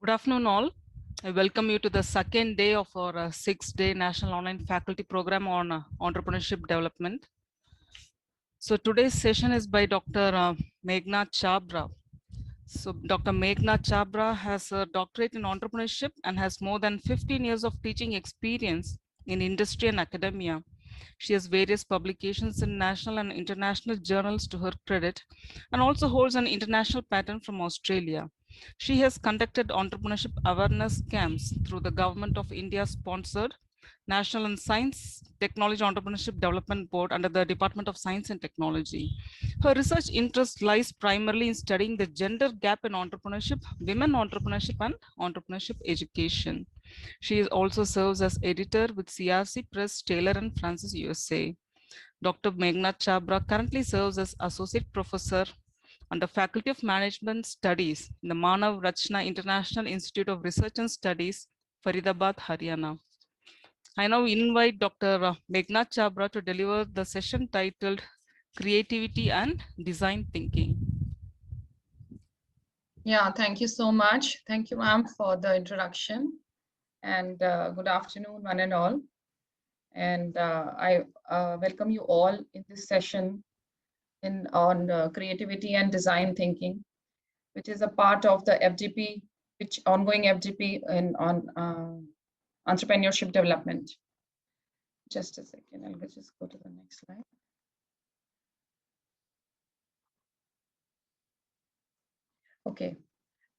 Good afternoon, all. I welcome you to the second day of our 6-day National Online Faculty Program on Entrepreneurship Development. So today's session is by Dr. Meghna Chabra. So Dr. Meghna Chabra has a doctorate in entrepreneurship and has more than 15 years of teaching experience in industry and academia. She has various publications in national and international journals to her credit and also holds an international patent from Australia. She has conducted entrepreneurship awareness camps through the Government of India sponsored National and Science Technology Entrepreneurship Development Board under the Department of Science and Technology. Her research interest lies primarily in studying the gender gap in entrepreneurship, women entrepreneurship, and entrepreneurship education. She also serves as editor with CRC Press, Taylor and Francis, USA. Dr. Meghna Chabra currently serves as associate professor under Faculty of Management Studies in the Manav Rachna International Institute of Research and Studies, Faridabad, Haryana. I now invite Dr. Meghna Chabra to deliver the session titled Creativity and Design Thinking. Yeah, thank you so much. Thank you, ma'am, for the introduction. And good afternoon, one and all. And I welcome you all in this session on creativity and design thinking, which is a part of the FGP, which ongoing FGP on entrepreneurship development. Just a second, I'll just go to the next slide. Okay,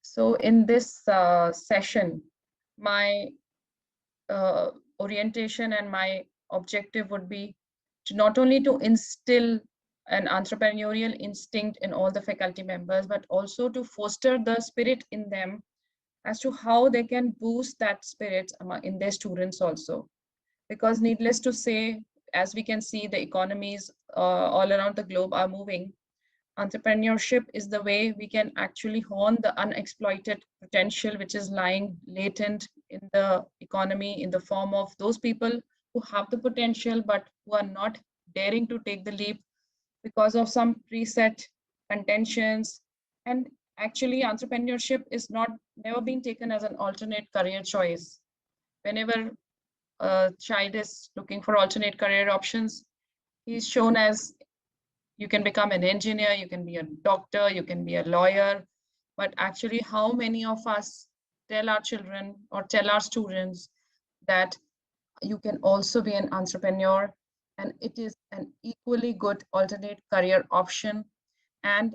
so in this session, my orientation and my objective would be to not only to instill an entrepreneurial instinct in all the faculty members, but also to foster the spirit in them as to how they can boost that spirit in their students also. Because needless to say, as we can see, the economies all around the globe are moving. Entrepreneurship is the way we can actually hone the unexploited potential which is lying latent in the economy in the form of those people who have the potential but who are not daring to take the leap because of some preset contentions. And actually entrepreneurship is not never been taken as an alternate career choice. Whenever a child is looking for alternate career options, he's shown as you can become an engineer, you can be a doctor, you can be a lawyer. But actually, how many of us tell our children or tell our students that you can also be an entrepreneur, and it is an equally good alternate career option. And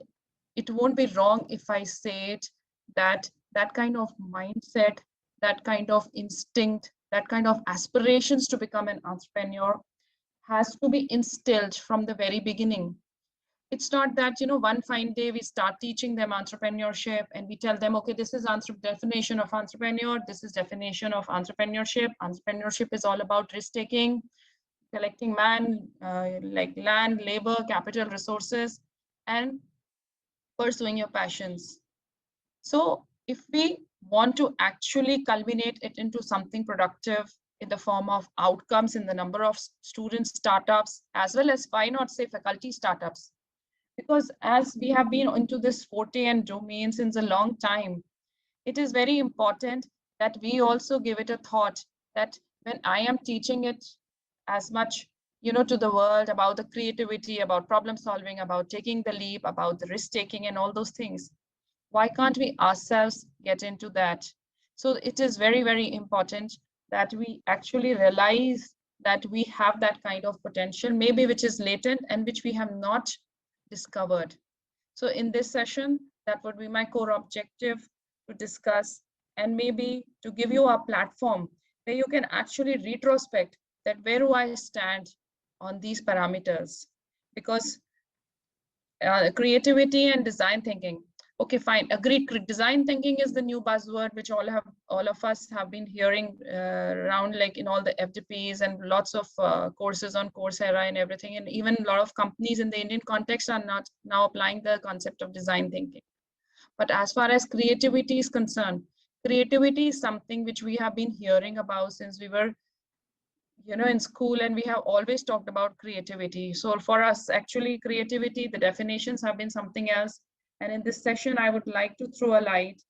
it won't be wrong if I say it that that kind of mindset, that kind of instinct, that kind of aspirations to become an entrepreneur has to be instilled from the very beginning. It's not that one fine day we start teaching them entrepreneurship and we tell them, okay, this is definition of entrepreneur, this is definition of entrepreneurship is all about risk taking, collecting like land, labor, capital, resources, and pursuing your passions. So if we want to actually culminate it into something productive in the form of outcomes in the number of student startups, as well as, why not say, faculty startups, because as we have been into this forte and domain since a long time, it is very important that we also give it a thought that when I am teaching it as much, to the world about the creativity, about problem solving, about taking the leap, about the risk taking and all those things, why can't we ourselves get into that? So it is very, very important that we actually realize that we have that kind of potential, maybe which is latent and which we have not discovered. So in this session, that would be my core objective, to discuss and maybe to give you a platform where you can actually retrospect that where do I stand on these parameters. Because creativity and design thinking, okay, fine, agreed, design thinking is the new buzzword which all of us have been hearing around, like in all the FDPs and lots of courses on Coursera and everything, and even a lot of companies in the Indian context are not now applying the concept of design thinking. But as far as creativity is concerned, creativity is something which we have been hearing about since we were in school, and we have always talked about creativity. So for us, actually, creativity, the definitions have been something else. And in this session, I would like to throw a light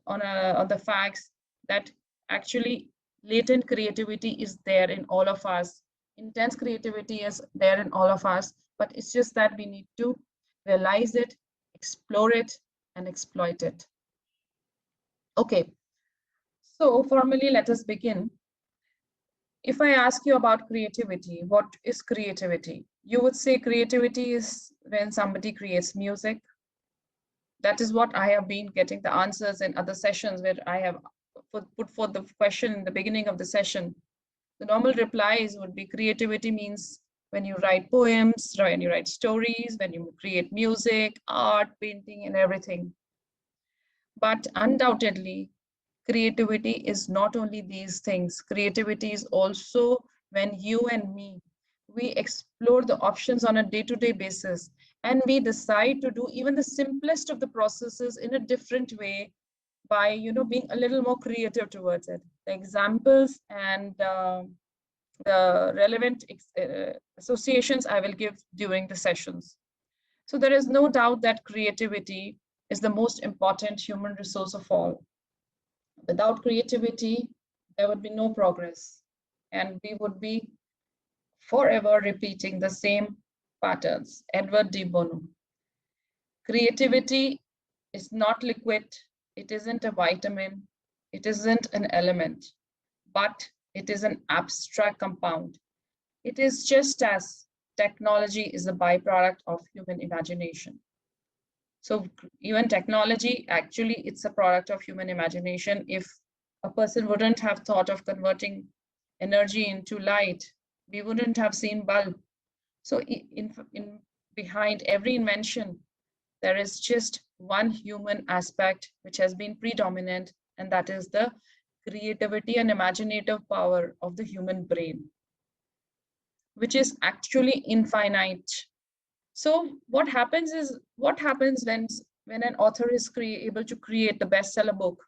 on the facts that actually latent creativity is there in all of us. Intense creativity is there in all of us, but it's just that we need to realize it, explore it, and exploit it. Okay, so formally, let us begin. If I ask you about creativity, what is creativity? You would say creativity is when somebody creates music. That is what I have been getting the answers in other sessions where I have put forth the question in the beginning of the session. The normal replies would be creativity means when you write poems, when you write stories, when you create music, art, painting, and everything. But undoubtedly, creativity is not only these things. Creativity is also when you and me, we explore the options on a day-to-day basis, and we decide to do even the simplest of the processes in a different way by being a little more creative towards it. The examples and the relevant associations I will give during the sessions. So there is no doubt that creativity is the most important human resource of all. Without creativity, there would be no progress, and we would be forever repeating the same patterns. Edward de Bono. Creativity is not liquid, it isn't a vitamin, it isn't an element, but it is an abstract compound. It is just as technology is a byproduct of human imagination. So even technology, actually, it's a product of human imagination. If a person wouldn't have thought of converting energy into light, we wouldn't have seen bulb. So in behind every invention, there is just one human aspect which has been predominant, and that is the creativity and imaginative power of the human brain, which is actually infinite. So what happens when an author is able to create the bestseller book?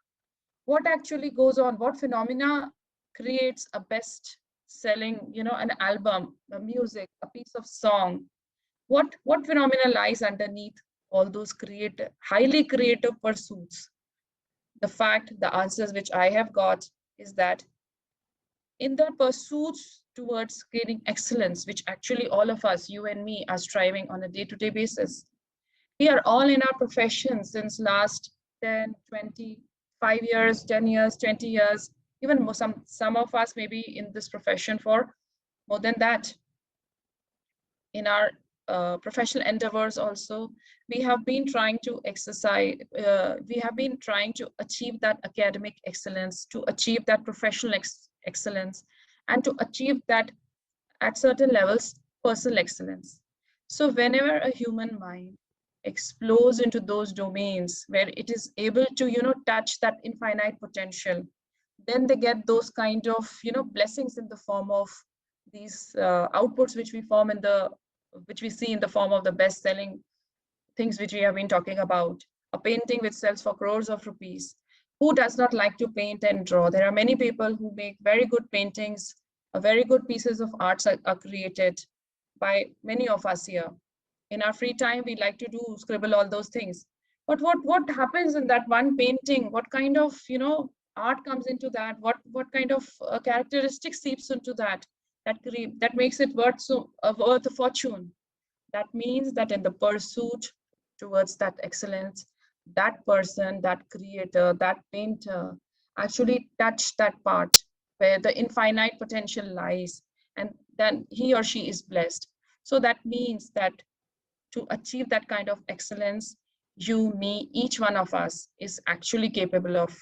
What actually goes on? What phenomena creates a best selling, an album, a music, a piece of song? What phenomena lies underneath all those highly creative pursuits? The answers which I have got is that in the pursuits towards gaining excellence, which actually all of us, you and me, are striving on a day-to-day basis. We are all in our profession since last 10, 25 years, 10 years, 20 years, even more, some of us may be in this profession for more than that. In our professional endeavors also, we have been trying to we have been trying to achieve that academic excellence, to achieve that professional excellence, and to achieve that at certain levels, personal excellence. So whenever a human mind explores into those domains where it is able to, touch that infinite potential, then they get those kind of, blessings in the form of these outputs which we see in the form of the best-selling things which we have been talking about. A painting which sells for crores of rupees. Who does not like to paint and draw? There are many people who make very good paintings, very good pieces of arts are created by many of us here. In our free time, we like to scribble all those things. But what happens in that one painting? What kind of art comes into that? What kind of characteristics seeps into that makes it worth a fortune? That means that in the pursuit towards that excellence, that person, that creator, that painter actually touched that part where the infinite potential lies, and then he or she is blessed. So that means that to achieve that kind of excellence, you, me, each one of us is actually capable of,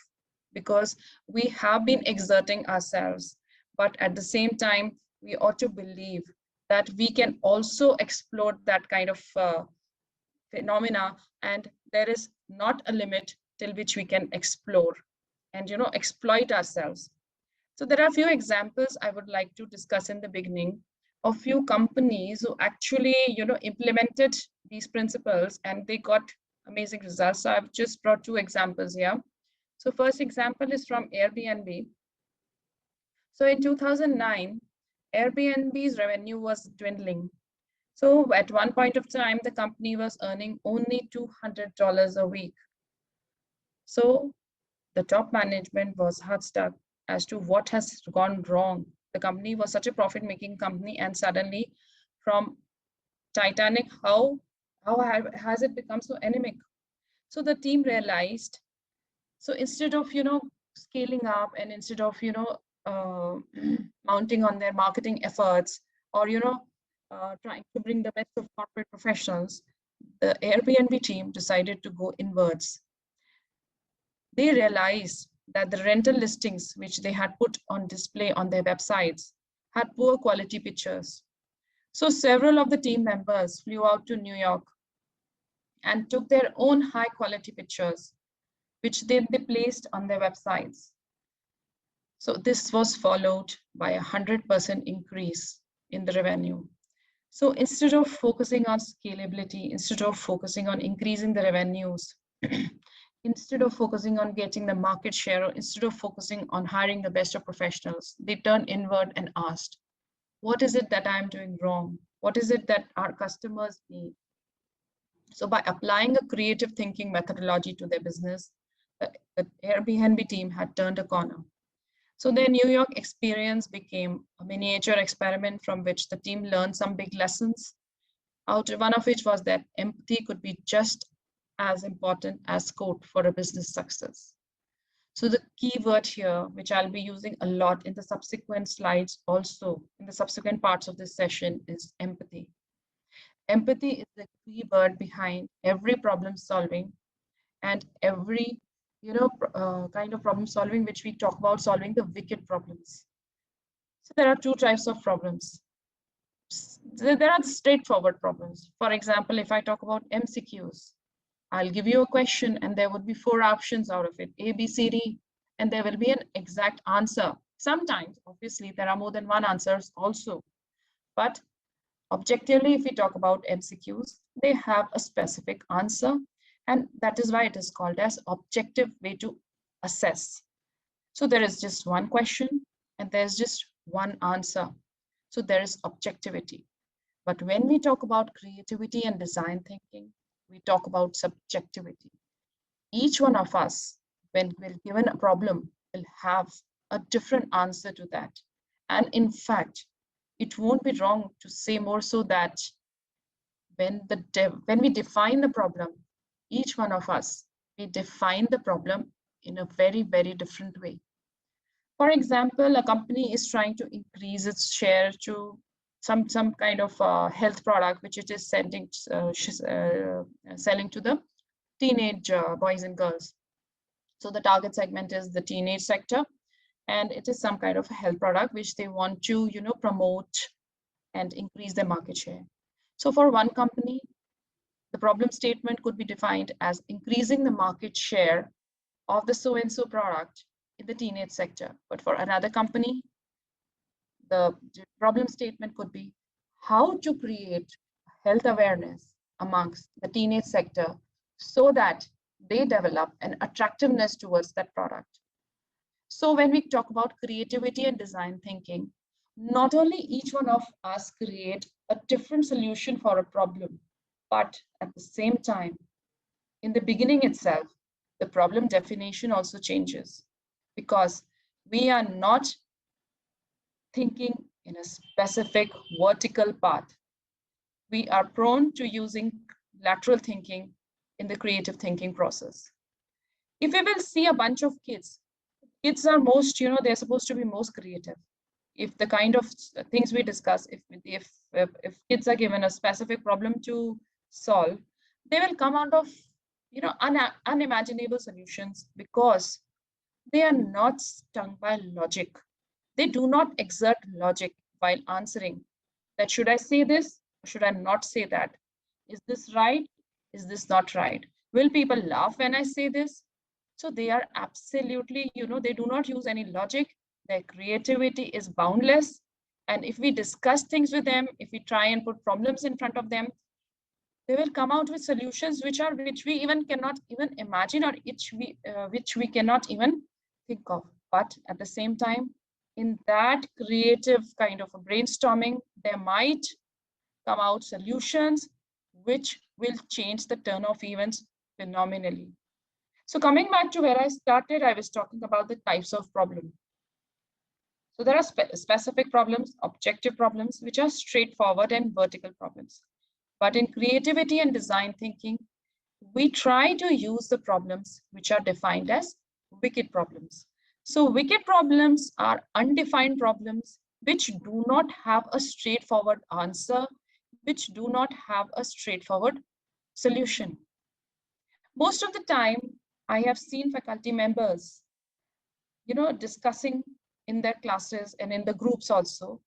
because we have been exerting ourselves. But at the same time, we ought to believe that we can also explore that kind of phenomena, and there is not a limit till which we can explore and exploit ourselves. So there are a few examples I would like to discuss in the beginning of few companies who actually implemented these principles and they got amazing results. So I've just brought two examples here. So first example is from Airbnb. So in 2009, Airbnb's revenue was dwindling. So at one point of time, the company was earning only $200 a week. So the top management was hard stuck as to what has gone wrong. The company was such a profit-making company, and suddenly, from Titanic, how has it become so anemic? So the team realized. So instead of scaling up, and instead of mounting on their marketing efforts, or trying to bring the best of corporate professionals, the Airbnb team decided to go inwards. They realized that the rental listings which they had put on display on their websites had poor quality pictures. So several of the team members flew out to New York and took their own high quality pictures, which they placed on their websites. So this was followed by a 100% increase in the revenue. So instead of focusing on scalability, instead of focusing on increasing the revenues, instead of focusing on getting the market share, or instead of focusing on hiring the best of professionals, they turned inward and asked, what is it that I'm doing wrong? What is it that our customers need? So by applying a creative thinking methodology to their business, the Airbnb team had turned a corner. So their New York experience became a miniature experiment from which the team learned some big lessons. One of which was that empathy could be just as important as code for a business success. So the key word here, which I'll be using a lot in the subsequent slides, also in the subsequent parts of this session, is empathy. Empathy is the key word behind every problem solving and every kind of problem solving which we talk about, solving the wicked problems. So there are two types of problems. There are straightforward problems. For example, if I talk about MCQs, I'll give you a question and there would be 4 options out of it, A, B, C, D, and there will be an exact answer. Sometimes, obviously, there are more than one answers also. But objectively, if we talk about MCQs, they have a specific answer, and that is why it is called as objective way to assess. So there is just one question and there's just one answer. So there is objectivity. But when we talk about creativity and design thinking, we talk about subjectivity. Each one of us, when we're given a problem, will have a different answer to that. And in fact, it won't be wrong to say more so that when we define the problem, each one of us, we define the problem in a very, very different way. For example, a company is trying to increase its share to some kind of health product, which it is selling to the teenage boys and girls. So the target segment is the teenage sector, and it is some kind of a health product which they want to promote and increase their market share. So for one company, the problem statement could be defined as increasing the market share of the so-and-so product in the teenage sector. But for another company, the problem statement could be how to create health awareness amongst the teenage sector so that they develop an attractiveness towards that product. So when we talk about creativity and design thinking, not only each one of us create a different solution for a problem, but at the same time, in the beginning itself, the problem definition also changes, because we are not thinking in a specific vertical path. We are prone to using lateral thinking in the creative thinking process. If we will see a bunch of kids are most, they're supposed to be most creative. If the kind of things we discuss, if kids are given a specific problem to solve, they will come out of unimaginable solutions because they are not stung by logic. They do not exert logic while answering that should I say this or should I not say that? Is this right? Is this not right? Will people laugh when I say this? So they are absolutely, they do not use any logic. Their creativity is boundless. And if we discuss things with them, if we try and put problems in front of them, they will come out with solutions which we even cannot even imagine, or which we cannot even think of. But at the same time, in that creative kind of a brainstorming, there might come out solutions which will change the turn of events phenomenally. So coming back to where I started, I was talking about the types of problem. So there are specific problems, objective problems, which are straightforward and vertical problems. But in creativity and design thinking, we try to use the problems which are defined as wicked problems. So wicked problems are undefined problems which do not have a straightforward answer, which do not have a straightforward solution. Most of the time, I have seen faculty members, discussing in their classes and in the groups also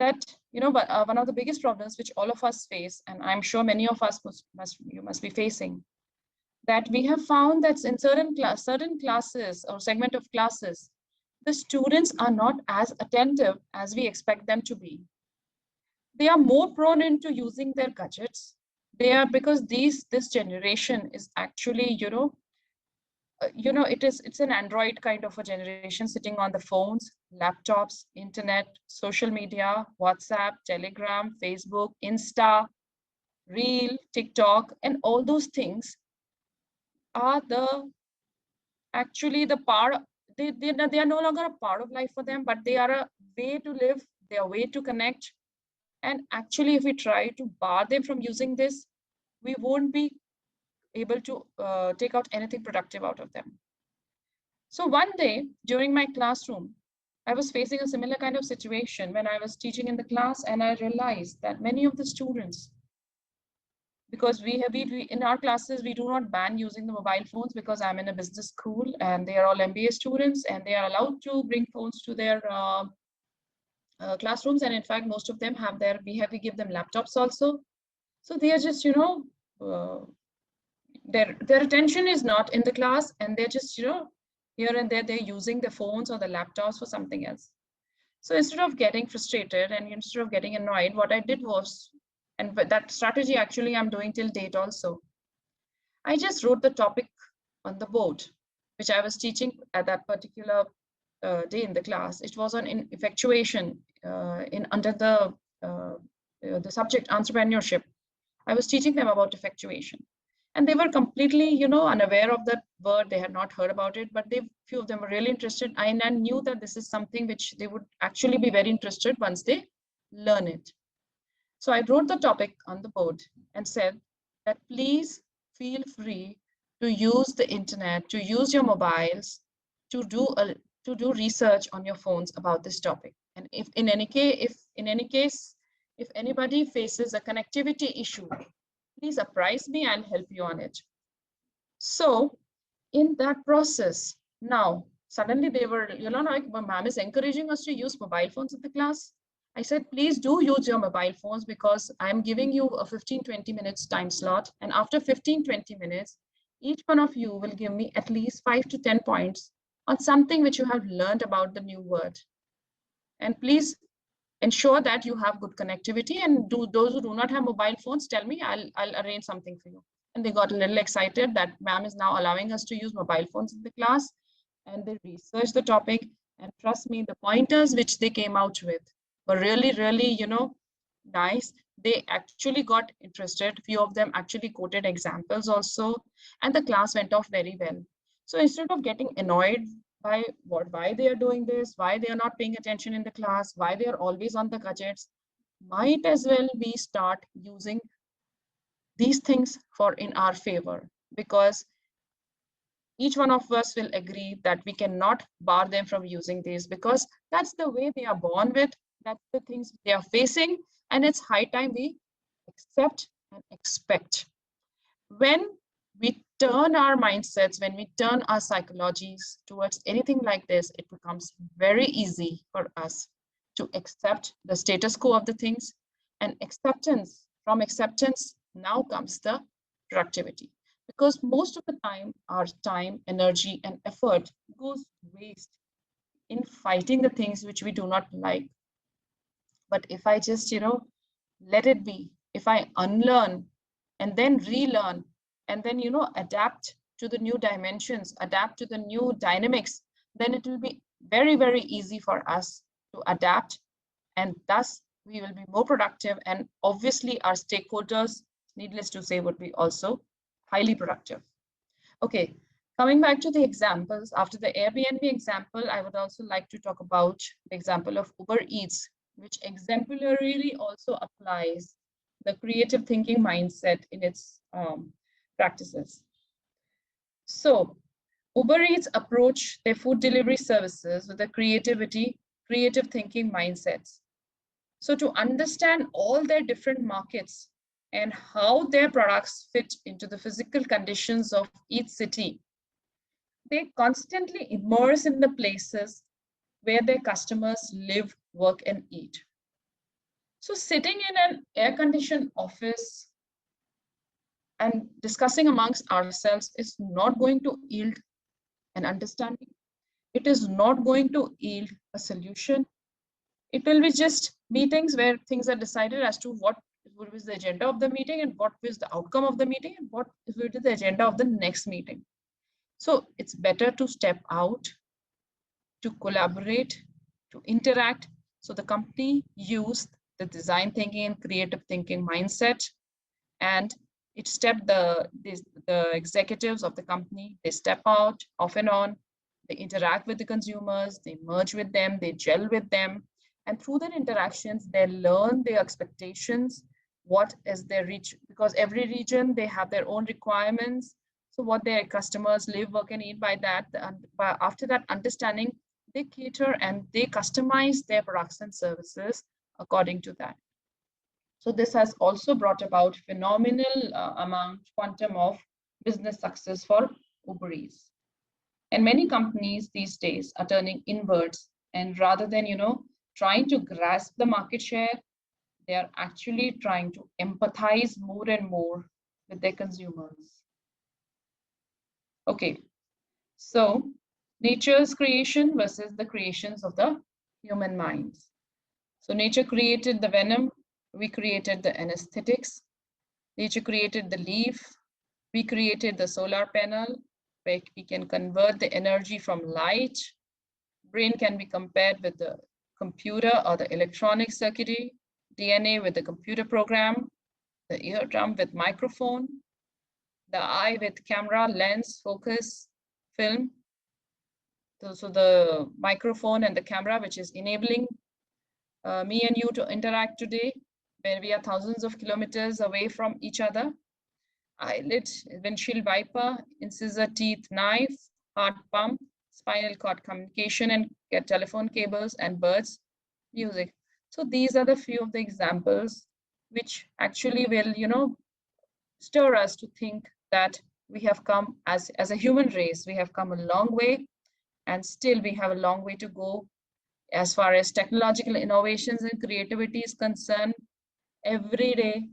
that, one of the biggest problems which all of us face, and I'm sure many of us must be facing, that we have found that in certain classes or segment of classes, the students are not as attentive as we expect them to be. They are more prone into using their gadgets. They are, because this generation is actually, it's an Android kind of a generation sitting on the phones, laptops, internet, social media, WhatsApp, Telegram, Facebook, Insta, Reel, TikTok, and all those things are actually the part. They are no longer a part of life for them, but they are a way to live, they are a way to connect. And actually, if we try to bar them from using this, we won't be able to take out anything productive out of them. So one day during my classroom, I was facing a similar kind of situation when I was teaching in the class, and I realized that many of the students, because we in our classes, we do not ban using the mobile phones, because I'm in a business school and they are all MBA students and they are allowed to bring phones to their classrooms. And in fact, most of them have we give them laptops also. So they are just, their attention is not in the class, and they're just, here and there, they're using the phones or the laptops for something else. So instead of getting frustrated and instead of getting annoyed, what I did was, and that strategy actually I'm doing till date also, I just wrote the topic on the board, which I was teaching at that particular day in the class. It was on effectuation under the subject entrepreneurship. I was teaching them about effectuation. And they were completely, unaware of that word. They had not heard about it, but few of them were really interested. I knew that this is something which they would actually be very interested once they learn it. So I wrote the topic on the board and said that please feel free to use the internet, to use your mobiles, to do research on your phones about this topic. And if in any case, if anybody faces a connectivity issue, please apprise me, I'll help you on it. So in that process, now suddenly they were, like, ma'am is encouraging us to use mobile phones in the class. I said, please do use your mobile phones, because I'm giving you a 15-20 minutes time slot. And after 15-20 minutes, each one of you will give me at least 5 to 10 points on something which you have learned about the new word. And please ensure that you have good connectivity, and those who do not have mobile phones, tell me, I'll arrange something for you. And they got a little excited that ma'am is now allowing us to use mobile phones in the class, and they researched the topic. And trust me, the pointers which they came out with were really, really, nice. They actually got interested. Few of them actually quoted examples also, and the class went off very well. So instead of getting annoyed by why they are doing this, why they are not paying attention in the class, why they are always on the gadgets, might as well we start using these things for in our favor, because each one of us will agree that we cannot bar them from using these, because that's the way they are born with, that's the things they are facing, and it's high time we accept and expect. When we turn our mindsets, when we turn our psychologies towards anything like this, it becomes very easy for us to accept the status quo of the things. And from acceptance, now comes the productivity. Because most of the time, our time, energy, and effort goes waste in fighting the things which we do not like. But if I just, let it be, if I unlearn and then relearn, and then, adapt to the new dimensions, adapt to the new dynamics, then it will be very, very easy for us to adapt. And thus, we will be more productive. And obviously, our stakeholders, needless to say, would be also highly productive. Okay, Coming back to the examples, after the Airbnb example, I would also like to talk about the example of Uber Eats, which exemplarily also applies the creative thinking mindset in its practices. So Uber Eats approach their food delivery services with a creative thinking mindsets. So to understand all their different markets and how their products fit into the physical conditions of each city, they constantly immerse in the places where their customers live, work, and eat. So sitting in an air-conditioned office and discussing amongst ourselves is not going to yield an understanding. It is not going to yield a solution. It will be just meetings where things are decided as to what was the agenda of the meeting and what was the outcome of the meeting and what will be the agenda of the next meeting. So it's better to step out, to collaborate, to interact. So the company used the design thinking and creative thinking mindset, and the executives of the company, they step out off and on, they interact with the consumers, they merge with them, they gel with them. And through their interactions, they learn their expectations, what is their reach, because every region, they have their own requirements. So what their customers live, work, and eat by that. And after that understanding, they cater and they customize their products and services according to that. So this has also brought about phenomenal quantum of business success for Uber Eats. And many companies these days are turning inwards, and rather than trying to grasp the market share, they are actually trying to empathize more and more with their consumers. Okay, so nature's creation versus the creations of the human minds. So nature created the venom, we created the anesthetics. Nature created the leaf, we created the solar panel, where we can convert the energy from light. Brain can be compared with the computer or the electronic circuitry, DNA with the computer program, the eardrum with microphone, the eye with camera, lens, focus, film. So the microphone and the camera, which is enabling me and you to interact today, where we are thousands of kilometers away from each other. Eyelid, windshield wiper, incisor teeth knife, heart pump, spinal cord communication, and telephone cables and birds, music. So these are the few of the examples which actually will, stir us to think that we have come as a human race, we have come a long way, and still we have a long way to go as far as technological innovations and creativity is concerned. Every day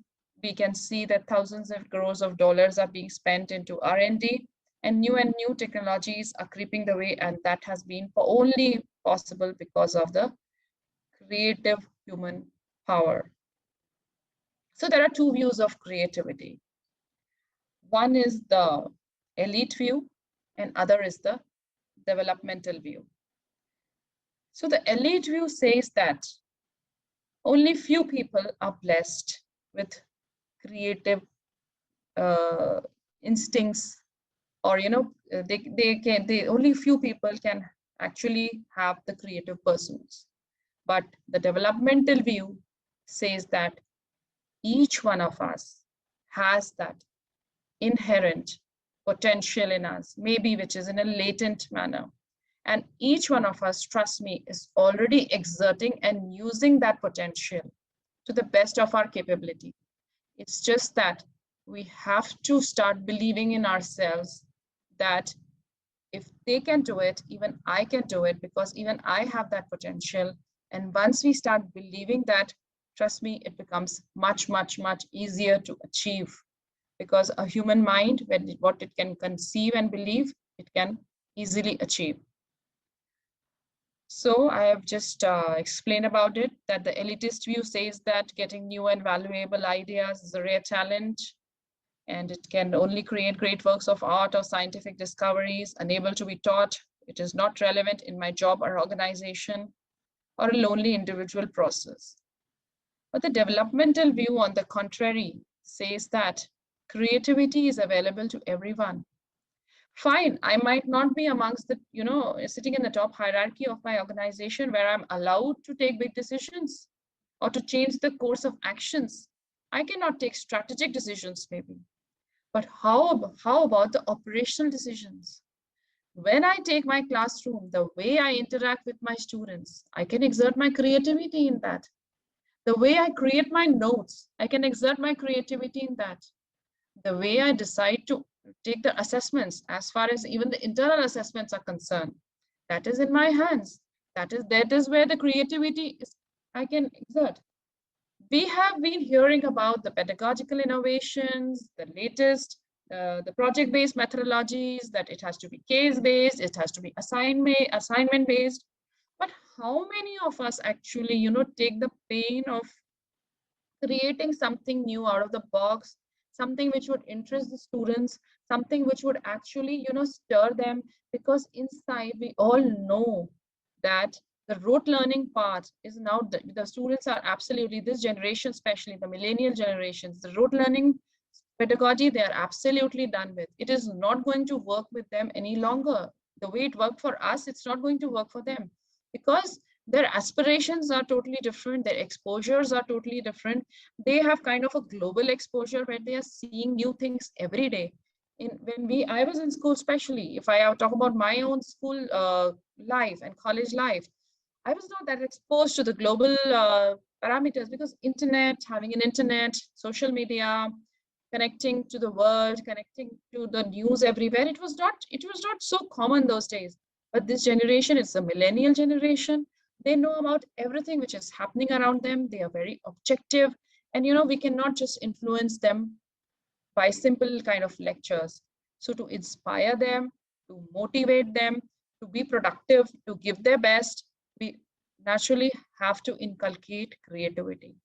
we can see that thousands of crores of dollars are being spent into R&D, and new technologies are creeping the way, and that has been only possible because of the creative human power. So there are two views of creativity. One is the elite view and other is the developmental view. So the elite view says that only few people are blessed with creative instincts, or they only few people can actually have the creative pursuits. But the developmental view says that each one of us has that inherent potential in us, maybe which is in a latent manner. And each one of us, trust me, is already exerting and using that potential to the best of our capability. It's just that we have to start believing in ourselves that if they can do it, even I can do it, because even I have that potential. And once we start believing that, trust me, it becomes much, much, much easier to achieve, because a human mind, what it can conceive and believe, it can easily achieve. So I have just explained about it, that the elitist view says that getting new and valuable ideas is a rare talent, and it can only create great works of art or scientific discoveries, unable to be taught. It is not relevant in my job or organization, or a lonely individual process. But the developmental view, on the contrary, says that creativity is available to everyone. Fine, I might not be amongst the, sitting in the top hierarchy of my organization where I'm allowed to take big decisions or to change the course of actions. I cannot take strategic decisions, maybe. But how about the operational decisions? When I take my classroom, the way I interact with my students, I can exert my creativity in that. The way I create my notes, I can exert my creativity in that. The way I decide to take the assessments, as far as even the internal assessments are concerned, that is in my hands. That is where the creativity is I can exert. We have been hearing about the pedagogical innovations, the latest, the project-based methodologies, that it has to be case-based, it has to be assignment-based. But how many of us actually, take the pain of creating something new out of the box, something which would interest the students, something which would actually, stir them, because inside we all know that the rote learning part is now the students are absolutely, this generation, especially the millennial generations, the rote learning pedagogy, they are absolutely done with. It is not going to work with them any longer. The way it worked for us, it's not going to work for them, because their aspirations are totally different, their exposures are totally different. They have kind of a global exposure where they are seeing new things every day. I was in school, especially if I talk about my own school life and college life, I was not that exposed to the global parameters, because having an internet, social media, connecting to the world, connecting to the news everywhere, it was not so common those days. But this generation, it's a millennial generation. They know about everything which is happening around them. They are very objective, and we cannot just influence them by simple kind of lectures. So to inspire them, to motivate them, to be productive, to give their best, we naturally have to inculcate creativity.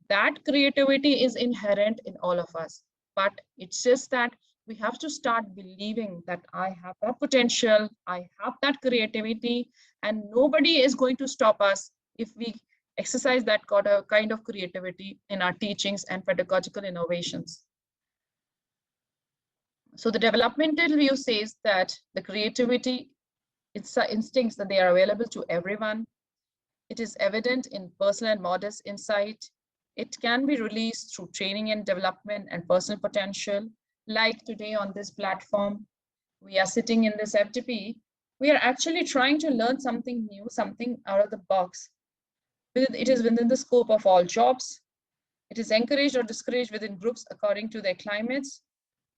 That creativity is inherent in all of us, but it's just that we have to start believing that I have that potential, I have that creativity, and nobody is going to stop us if we exercise that kind of creativity in our teachings and pedagogical innovations. So the developmental view says that the creativity, it's instincts that they are available to everyone. It is evident in personal and modest insight. It can be released through training and development and personal potential. Like today on this platform, we are sitting in this FTP. We are actually trying to learn something new, something out of the box. It is within the scope of all jobs. It is encouraged or discouraged within groups according to their climates,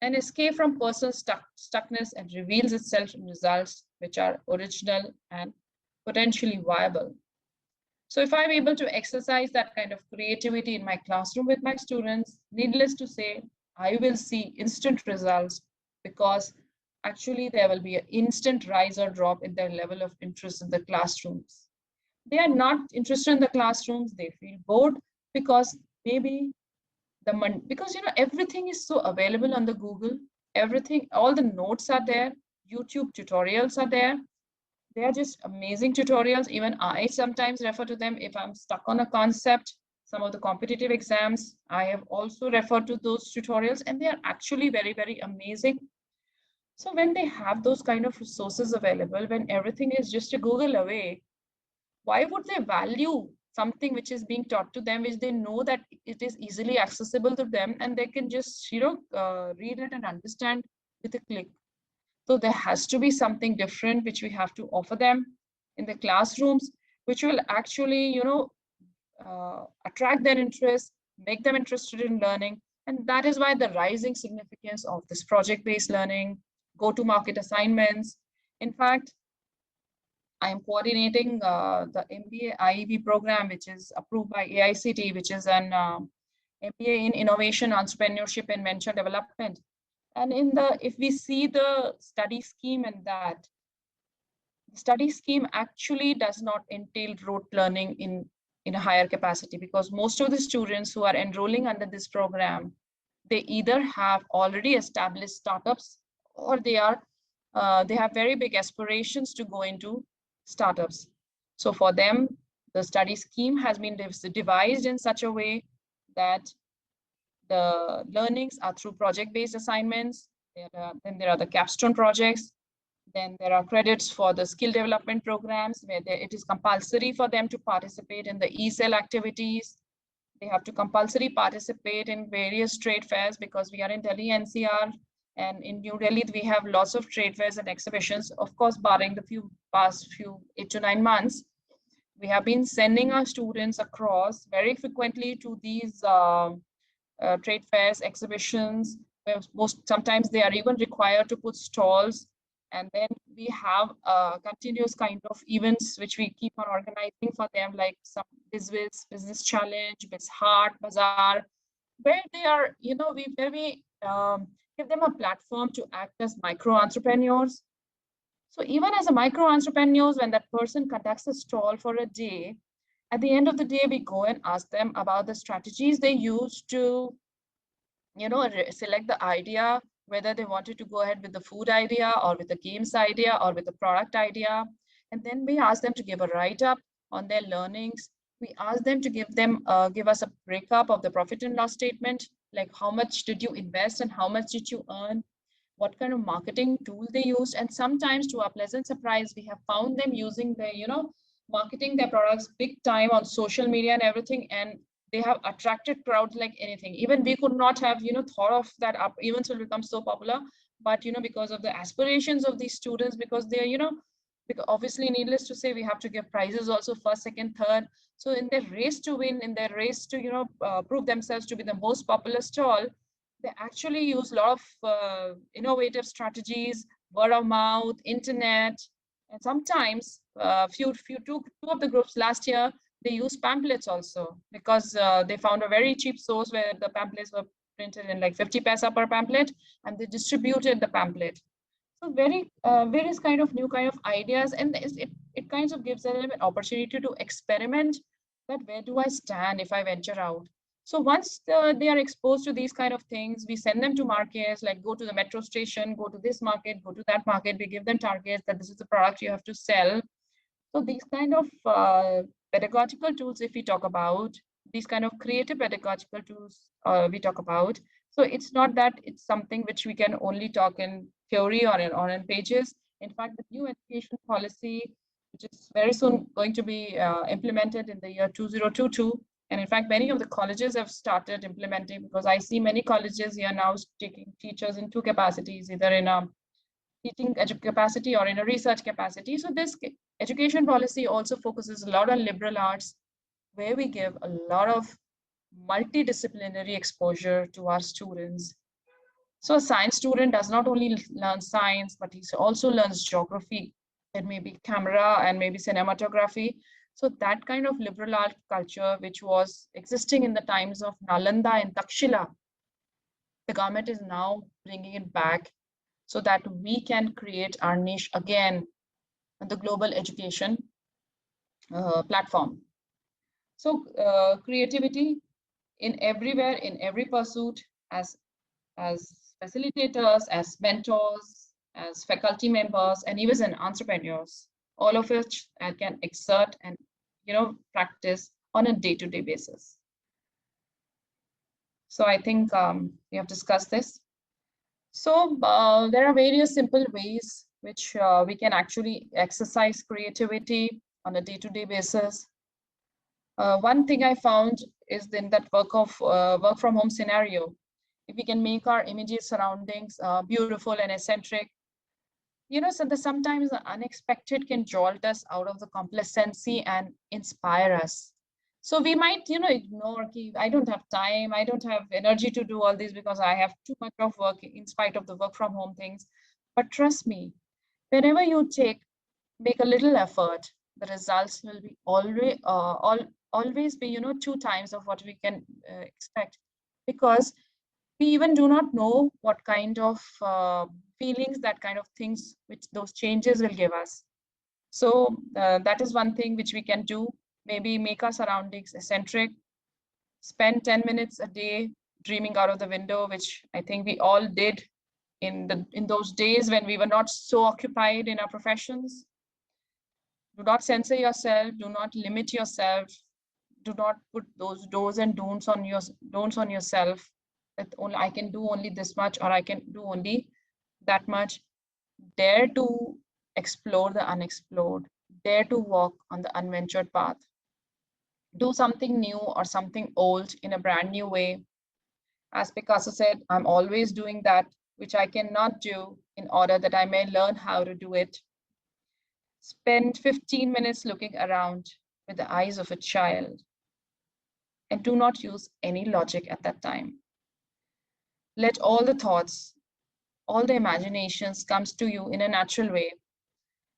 and escape from personal stuckness, and reveals itself in results which are original and potentially viable. So if I'm able to exercise that kind of creativity in my classroom with my students, needless to say, I will see instant results, because actually there will be an instant rise or drop in their level of interest in the classrooms. They are not interested in the classrooms, they feel bored, because maybe because everything is so available on the Google, everything, all the notes are there, YouTube tutorials are there. They are just amazing tutorials. Even I sometimes refer to them if I'm stuck on a concept. Some of the competitive exams, I have also referred to those tutorials, and they are actually very, very amazing. So when they have those kind of resources available, when everything is just a Google away, why would they value something which is being taught to them, which they know that it is easily accessible to them, and they can just read it and understand with a click? So there has to be something different which we have to offer them in the classrooms, which will actually attract their interest, make them interested in learning. And that is why the rising significance of this project-based learning, go-to-market assignments. In fact, I am coordinating the MBA IEB program, which is approved by AICTE, which is an MBA in Innovation, Entrepreneurship, and Venture Development. And if we see the study scheme in that, the study scheme actually does not entail rote learning in a higher capacity, because most of the students who are enrolling under this program, they either have already established startups, or they have very big aspirations to go into startups. So for them, the study scheme has been devised in such a way that the learnings are through project-based assignments. Then there are the capstone projects. Then there are credits for the skill development programs where it is compulsory for them to participate in the ESL activities. They have to compulsory participate in various trade fairs because we are in Delhi NCR, and in New Delhi we have lots of trade fairs and exhibitions. Of course, barring the past 8 to 9 months, we have been sending our students across very frequently to these trade fairs, exhibitions, where sometimes they are even required to put stalls. And then we have continuous kind of events which we keep on organizing for them, like some BizWiz, Business Challenge, BizHeart, Bazaar, where they are, where we give them a platform to act as micro entrepreneurs. So even as a micro entrepreneurs, when that person conducts a stall for a day, at the end of the day, we go and ask them about the strategies they use to, select the idea, whether they wanted to go ahead with the food idea or with the games idea or with the product idea. And then we ask them to give a write-up on their learnings. We ask them to give us a breakup of the profit and loss statement, like how much did you invest and how much did you earn, what kind of marketing tool they used. And sometimes, to our pleasant surprise, we have found them using their, marketing their products big time on social media and everything. And they have attracted crowds like anything. Even we could not have, thought of that up events will become so popular. But, because of the aspirations of these students, because they're, because obviously, needless to say, we have to give prizes also first, second, third. So in their race to win, in their race to, prove themselves to be the most popular stall, they actually use a lot of innovative strategies, word of mouth, internet, and sometimes two of the groups last year, they used pamphlets also, because they found a very cheap source where the pamphlets were printed in like 50 paisa per pamphlet, and they distributed the pamphlet. So various kind of new kind of ideas, and it kind of gives them an opportunity to experiment that where do I stand if I venture out. So once they are exposed to these kind of things, we send them to markets, like go to the metro station, go to this market, go to that market. We give them targets that this is the product you have to sell. So these kind of pedagogical tools, if we talk about, these kind of creative pedagogical tools we talk about. So it's not that it's something which we can only talk in theory or in pages. In fact, the new education policy, which is very soon going to be implemented in the year 2022, and in fact, many of the colleges have started implementing, because I see many colleges here now taking teachers in two capacities, either in a teaching capacity or in a research capacity. So this education policy also focuses a lot on liberal arts, where we give a lot of multidisciplinary exposure to our students. So a science student does not only learn science, but he also learns geography, and maybe camera and maybe cinematography. So that kind of liberal art culture, which was existing in the times of Nalanda and Takshila, the government is now bringing it back so that we can create our niche again on the global education platform. So creativity in everywhere, in every pursuit, as facilitators, as mentors, as faculty members, and even as entrepreneurs, all of which can exert and practice on a day-to-day basis. So I think we have discussed this. So there are various simple ways which we can actually exercise creativity on a day-to-day basis. One thing I found is in that work from home scenario, if we can make our immediate surroundings beautiful and eccentric, so sometimes the unexpected can jolt us out of the complacency and inspire us. So we might, ignore, I don't have time, I don't have energy to do all this because I have too much of work in spite of the work from home things. But trust me, whenever you make a little effort, the results will be always be, 2 times of what we can expect, because we even do not know what kind of feelings, that kind of things, which those changes will give us. So that is one thing which we can do. Maybe make our surroundings eccentric, spend 10 minutes a day dreaming out of the window, which I think we all did in those days when we were not so occupied in our professions. Do not censor yourself, do not limit yourself, do not put those do's and don'ts on yourself, that only I can do only this much, or I can do only that much. Dare to explore the unexplored. Dare to walk on the unventured path. Do something new or something old in a brand new way. As Picasso said, I'm always doing that which I cannot do in order that I may learn how to do it. Spend 15 minutes looking around with the eyes of a child and do not use any logic at that time. Let all the thoughts, all the imaginations comes to you in a natural way.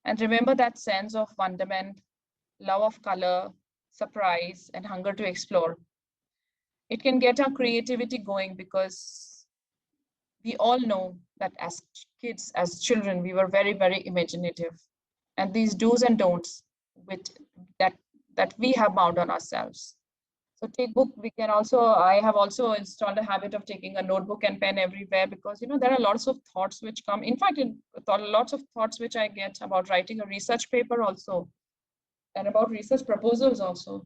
And remember that sense of wonderment, love of color, surprise, and hunger to explore. It can get our creativity going because we all know that as kids, as children, we were very, very imaginative. And these do's and don'ts with that we have bound on ourselves. So take book, we can also, I have also installed a habit of taking a notebook and pen everywhere because, there are lots of thoughts which come. In fact, lots of thoughts which I get about writing a research paper also and about research proposals also.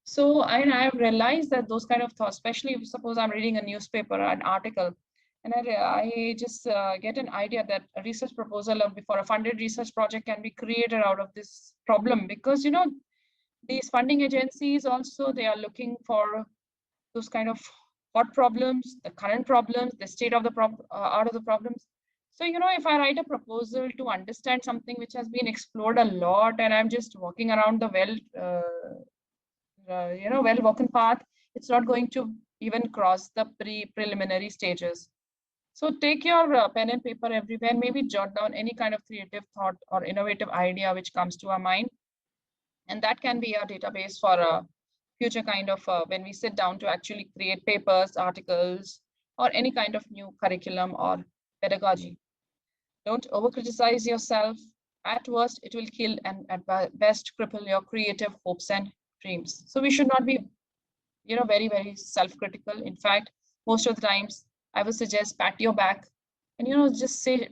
So I have realized that those kind of thoughts, especially if suppose I'm reading a newspaper or an article, and I just get an idea that a research proposal for a funded research project can be created out of this problem because, these funding agencies also, they are looking for those kind of hot problems, the current problems, the state of the out of the problems. So, if I write a proposal to understand something which has been explored a lot and I'm just walking around the well-walken path, it's not going to even cross the preliminary stages. So take your pen and paper everywhere, maybe jot down any kind of creative thought or innovative idea which comes to our mind. And that can be a database for a future kind of when we sit down to actually create papers, articles, or any kind of new curriculum or pedagogy. Don't over criticize yourself. At worst, it will kill and at best cripple your creative hopes and dreams. So we should not be, very, very self-critical. In fact, most of the times I would suggest pat your back and, just say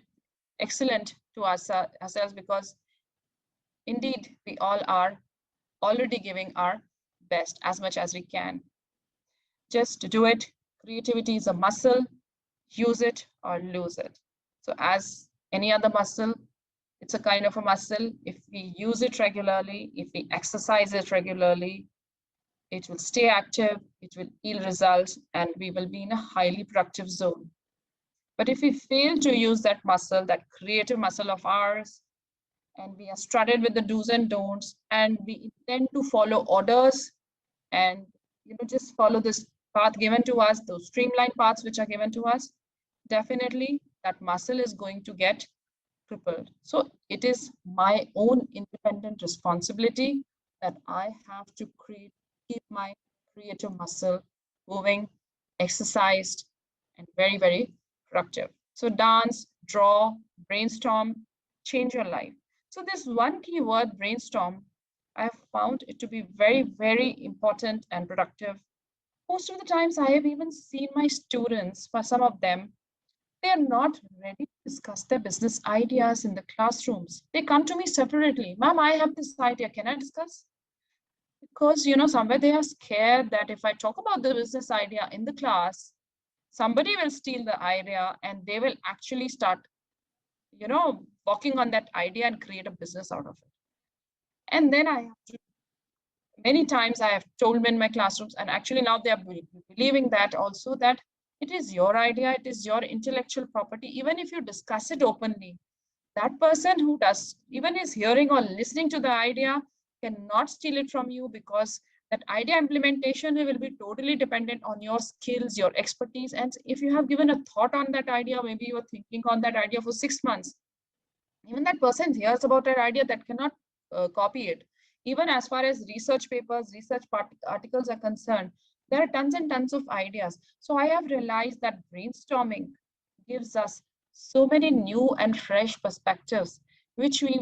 excellent to ourselves because indeed we all are already giving our best as much as we can. Just do it. Creativity is a muscle. Use it or lose it. So as any other muscle, it's a kind of a muscle. If we use it regularly, if we exercise it regularly, it will stay active, it will yield results, and we will be in a highly productive zone. But if we fail to use that muscle, that creative muscle of ours, and we are strutted with the do's and don'ts, and we intend to follow orders and just follow this path given to us, those streamlined paths which are given to us, definitely that muscle is going to get crippled. So it is my own independent responsibility that I have to keep my creative muscle moving, exercised, and very, very productive. So dance, draw, brainstorm, change your life. So this one key word, brainstorm, I have found it to be very, very important and productive. Most of the times I have even seen my students, for some of them, they are not ready to discuss their business ideas in the classrooms. They come to me separately. Ma'am, I have this idea. Can I discuss? Because, somewhere they are scared that if I talk about the business idea in the class, somebody will steal the idea and they will actually start, working on that idea and create a business out of it. And then many times I have told them in my classrooms, and actually now they are believing that also, that it is your idea, it is your intellectual property. Even if you discuss it openly, that person who even is hearing or listening to the idea cannot steal it from you, because that idea implementation will be totally dependent on your skills, your expertise. And if you have given a thought on that idea, maybe you are thinking on that idea for 6 months, even that person hears about that idea, that cannot copy it. Even as far as research papers, research articles are concerned, there are tons and tons of ideas. So I have realized that brainstorming gives us so many new and fresh perspectives, which we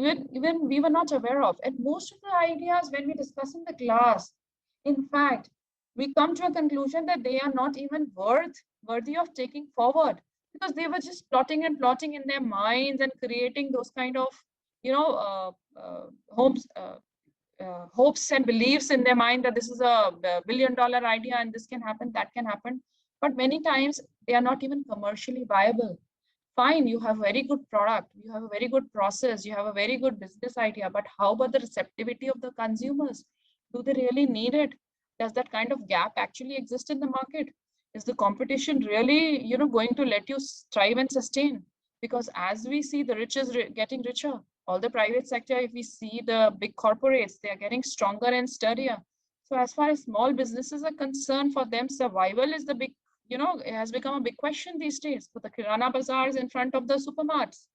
were not aware of. And most of the ideas, when we discuss in the class, in fact, we come to a conclusion that they are not even worthy of taking forward, because they were just plotting in their minds and creating those kind of, hopes and beliefs in their mind that this is a $1 billion idea and this can happen, that can happen. But many times they are not even commercially viable. fine, you have very good product, you have a very good process, you have a very good business idea, but how about the receptivity of the consumers? Do they really need it? Does that kind of gap actually exist in the market? Is the competition really, going to let you strive and sustain? Because as we see the rich is getting richer, all the private sector, if we see the big corporates, they are getting stronger and sturdier. So as far as small businesses are concerned, for them, survival is the big, it has become a big question these days. So the Kirana bazaars in front of the supermarkets.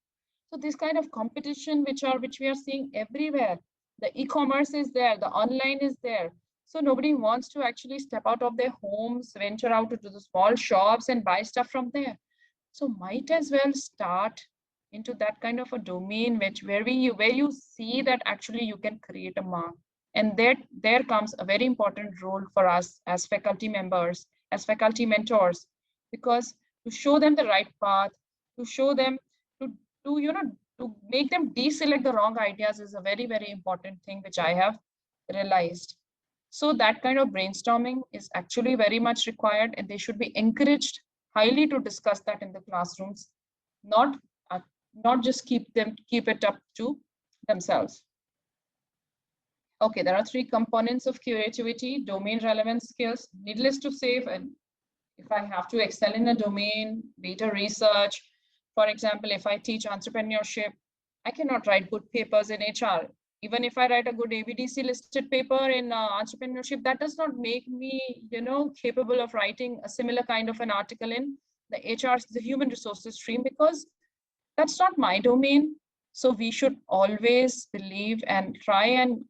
So this kind of competition, which we are seeing everywhere, the e-commerce is there, the online is there. So nobody wants to actually step out of their homes, venture out to the small shops and buy stuff from there. So might as well start into that kind of a domain where you see that actually you can create a mark. And there comes a very important role for us as faculty members, as faculty mentors, because to show them the right path, to show them to make them deselect the wrong ideas is a very, very important thing which I have realized. So that kind of brainstorming is actually very much required, and they should be encouraged highly to discuss that in the classrooms, not just keep it up to themselves. Okay, there are 3 components of creativity: domain relevant skills. Needless to say, if I have to excel in a domain, be it a research, for example, if I teach entrepreneurship, I cannot write good papers in HR. Even if I write a good ABDC listed paper in entrepreneurship, that does not make me, capable of writing a similar kind of an article in the HR, the human resources stream, because that's not my domain. So we should always believe and try and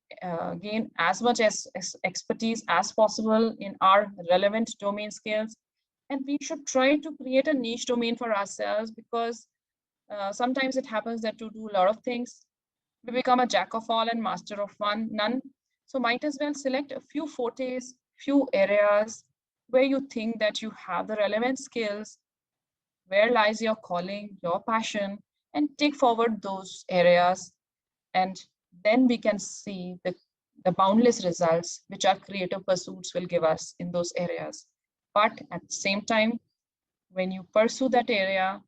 gain as much as expertise as possible in our relevant domain skills. And we should try to create a niche domain for ourselves, because sometimes it happens that to do a lot of things, we become a jack of all and master of none. So might as well select a few fortes, few areas where you think that you have the relevant skills, where lies your calling, your passion, and take forward those areas. And then we can see the boundless results which our creative pursuits will give us in those areas. But at the same time, when you pursue that area,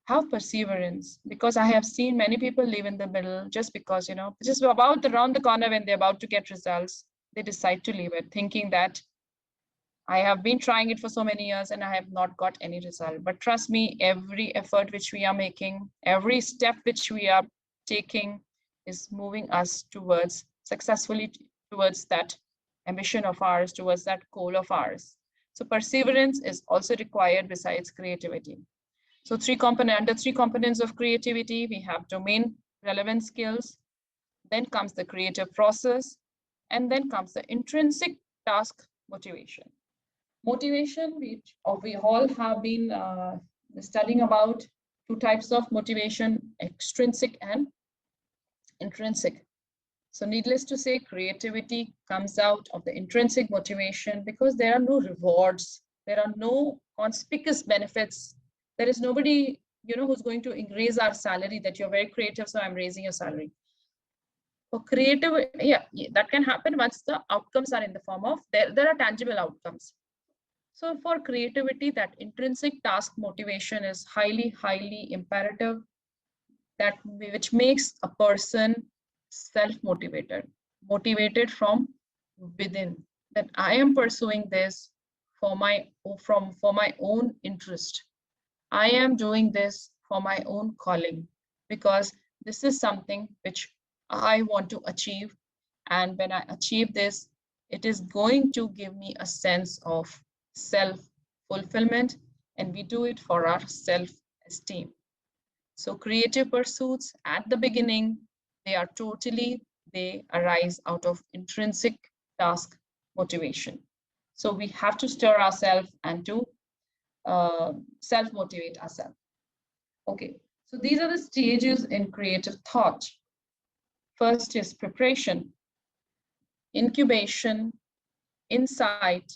have perseverance, because I have seen many people live in the middle just because, just about around the corner when they're about to get results, they decide to leave it thinking that I have been trying it for so many years and I have not got any result. But trust me, every effort which we are making, every step which we are taking is moving us successfully towards that ambition of ours, towards that goal of ours. So perseverance is also required besides creativity. So under 3 components of creativity, we have domain relevant skills, then comes the creative process, and then comes the intrinsic task motivation. Motivation, which we all have been studying about 2 types of motivation: extrinsic and intrinsic. So needless to say, creativity comes out of the intrinsic motivation, because there are no rewards, there are no conspicuous benefits. There is nobody, who's going to increase our salary, that you're very creative, so I'm raising your salary. For creative, yeah, that can happen once the outcomes are in the form of, there are tangible outcomes. So for creativity, that intrinsic task motivation is highly, highly imperative, which makes a person self-motivated, motivated from within, that I am pursuing this for my own interest. I am doing this for my own calling, because this is something which I want to achieve. And when I achieve this, it is going to give me a sense of self-fulfillment, and we do it for our self-esteem. So creative pursuits at the beginning, they arise out of intrinsic task motivation. So we have to stir ourselves and to self-motivate ourselves. Okay, so these are the stages in creative thought. First is preparation, incubation, insight,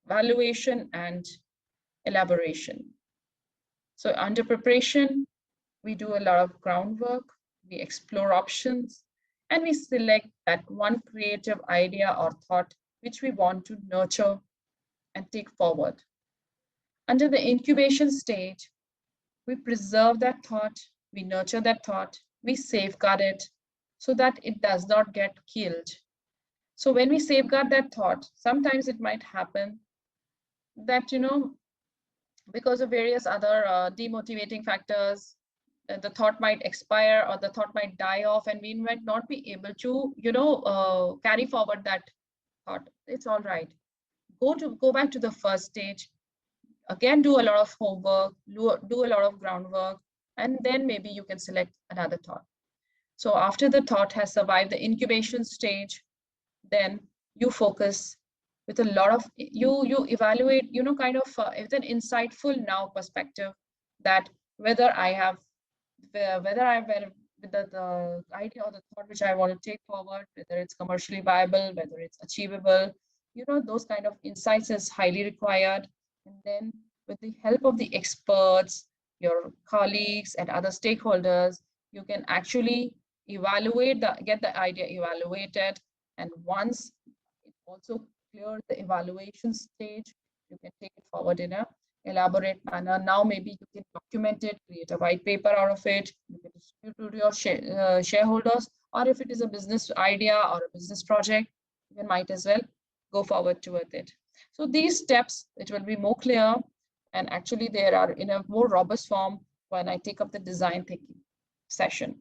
valuation, and elaboration. So under preparation, we do a lot of groundwork, we explore options, and we select that one creative idea or thought which we want to nurture and take forward. Under the incubation stage, We preserve that thought, we nurture that thought, we safeguard it so that it does not get killed. So when we safeguard that thought, sometimes it might happen that, because of various other demotivating factors, the thought might expire or the thought might die off, and we might not be able to, carry forward that thought. It's all right. Go back to the first stage. Again, do a lot of homework, do a lot of groundwork, and then maybe you can select another thought. So after the thought has survived the incubation stage, then you focus with a lot of, you evaluate, kind of with an insightful now perspective, that whether I have, with the idea or the thought which I want to take forward, whether it's commercially viable, whether it's achievable, those kind of insights is highly required. And then with the help of the experts, your colleagues and other stakeholders, you can actually get the idea evaluated. And once it also clears the evaluation stage, you can take it forward in a elaborate manner. Now maybe you can document it, create a white paper out of it, you can distribute to your shareholders, or if it is a business idea or a business project, you might as well go forward toward it. So these steps, it will be more clear, and actually they are in a more robust form when I take up the design thinking session.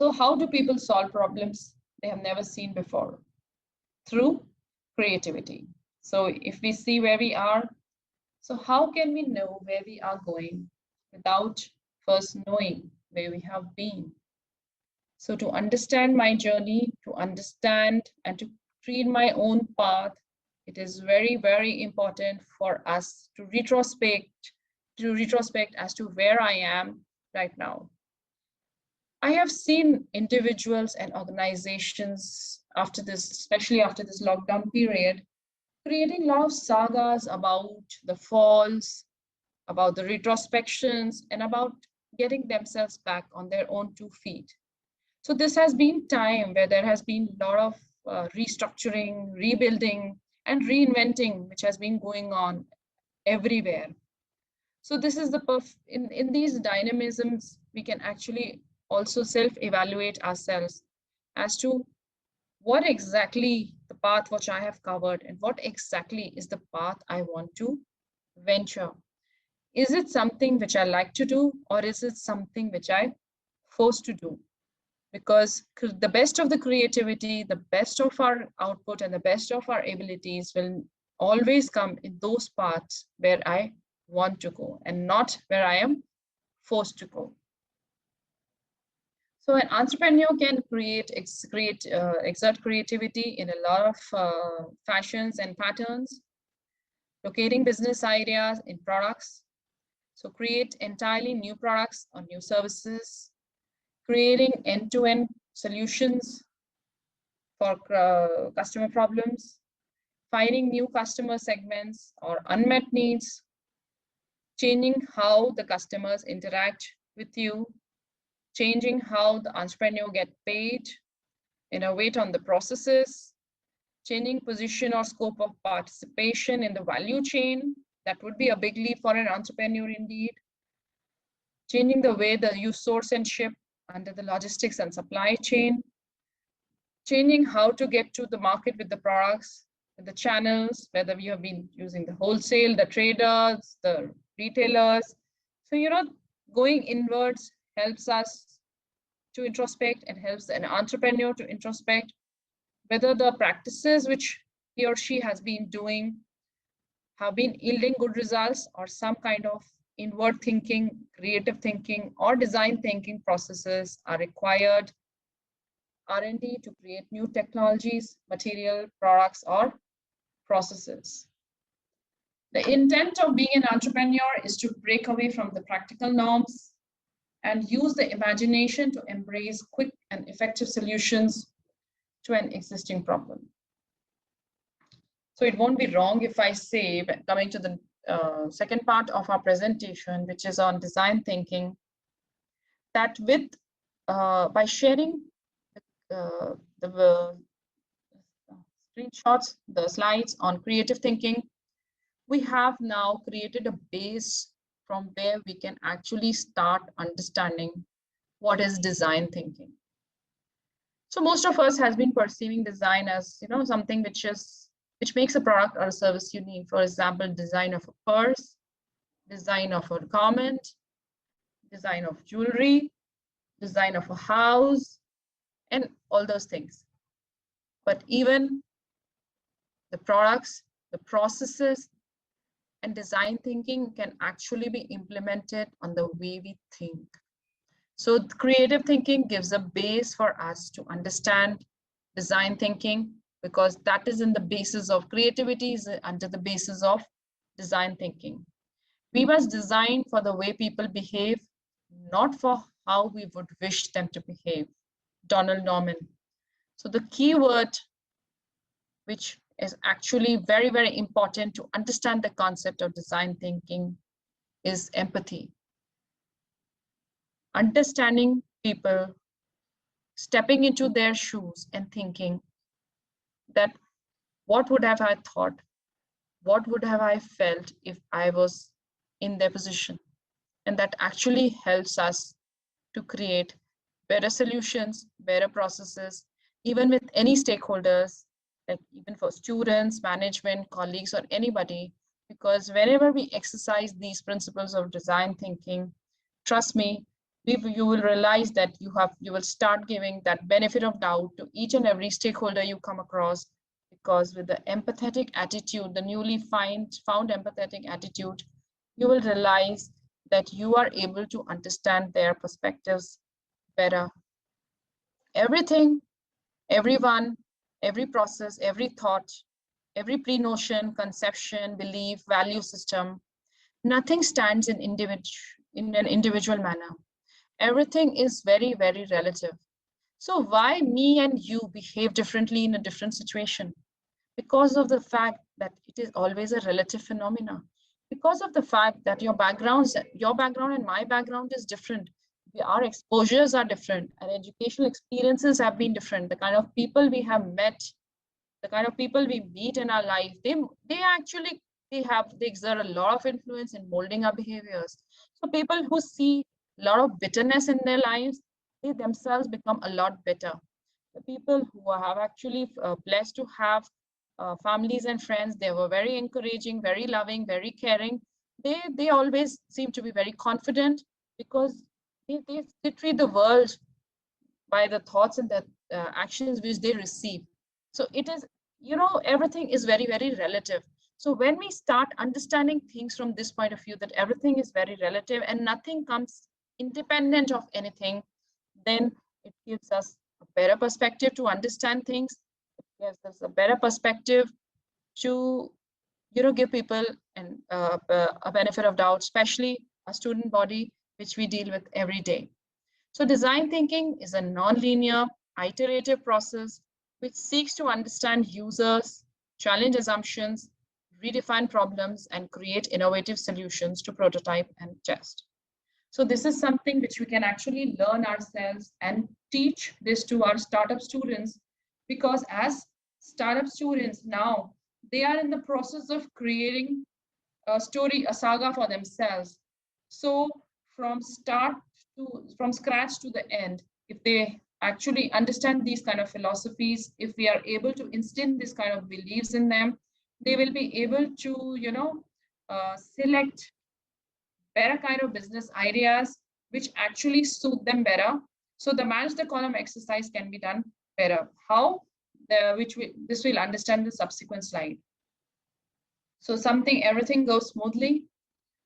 So how do people solve problems they have never seen before? Through creativity. So if we see where we are, so how can we know where we are going without first knowing where we have been? So to understand my journey, to understand and to create my own path, it is very, very important for us to retrospect as to where I am right now. I have seen individuals and organizations after this, especially after this lockdown period, creating a lot of sagas about the falls, about the retrospections, and about getting themselves back on their own 2 feet. So this has been time where there has been a lot of restructuring, rebuilding, and reinventing, which has been going on everywhere. So this is in these dynamisms, we can actually also self-evaluate ourselves as to what exactly the path which I have covered and what exactly is the path I want to venture. Is it something which I like to do, or is it something which I'm forced to do? Because the best of the creativity, the best of our output, and the best of our abilities will always come in those paths where I want to go and not where I am forced to go. So an entrepreneur can exert creativity in a lot of fashions and patterns, locating business ideas in products. So create entirely new products or new services, creating end-to-end solutions for customer problems, finding new customer segments or unmet needs, changing how the customers interact with you, changing how the entrepreneur get paid, innovate on the processes, changing position or scope of participation in the value chain. That would be a big leap for an entrepreneur indeed. Changing the way that you source and ship under the logistics and supply chain, changing how to get to the market with the products, with the channels, whether you have been using the wholesale, the traders, the retailers. So, going inwards helps us to introspect and helps an entrepreneur to introspect whether the practices which he or she has been doing have been yielding good results, or some kind of inward thinking, creative thinking, or design thinking processes are required, R&D to create new technologies, material, products, or processes. The intent of being an entrepreneur is to break away from the practical norms and use the imagination to embrace quick and effective solutions to an existing problem. So it won't be wrong if I say, coming to the second part of our presentation, which is on design thinking, that by sharing the screenshots, the slides on creative thinking, we have now created a base from where we can actually start understanding what is design thinking. So most of us has been perceiving design as, something which makes a product or a service unique. For example, design of a purse, design of a garment, design of jewelry, design of a house, and all those things. But even the products, the processes, and design thinking can actually be implemented on the way we think. So creative thinking gives a base for us to understand design thinking, because that is in the basis of creativity, is under the basis of design thinking. We must design for the way people behave, not for how we would wish them to behave. Donald Norman. So the key word, which is actually very, very important to understand the concept of design thinking, is empathy. Understanding people, stepping into their shoes and thinking that what would have I thought? What would have I felt if I was in their position? And that actually helps us to create better solutions, better processes, even with any stakeholders, like even for students, management, colleagues, or anybody, because whenever we exercise these principles of design thinking, trust me, you will realize that you will start giving that benefit of doubt to each and every stakeholder you come across, because with the empathetic attitude, the newly found empathetic attitude, you will realize that you are able to understand their perspectives better. Everything, everyone, every process, every thought, every pre-notion, conception, belief, value system, nothing stands in an individual manner. Everything is very, very relative. So why me and you behave differently in a different situation? Because of the fact that it is always a relative phenomena. Because of the fact that your background and my background is different. Our exposures are different. Our educational experiences have been different. The kind of people we have met, the kind of people we meet in our life, they exert a lot of influence in molding our behaviors. So people who see a lot of bitterness in their lives, they themselves become a lot better. The people who have actually blessed to have families and friends, they were very encouraging, very loving, very caring. They always seem to be very confident, because they treat the world by the thoughts and the actions which they receive. So it is, everything is very, very relative. So when we start understanding things from this point of view, that everything is very relative and nothing comes independent of anything, then it gives us a better perspective to understand things. It gives us a better perspective to, give people a benefit of doubt, especially a student body, which we deal with every day. So design thinking is a non-linear, iterative process which seeks to understand users, challenge assumptions, redefine problems, and create innovative solutions to prototype and test. So this is something which we can actually learn ourselves and teach this to our startup students, because as startup students now, they are in the process of creating a story, a saga for themselves. So from scratch to the end, if they actually understand these kind of philosophies, if we are able to instill this kind of beliefs in them, they will be able to, select better kind of business ideas which actually suit them better. So the manage the column exercise can be done better. How? This will understand the subsequent slide. So everything goes smoothly,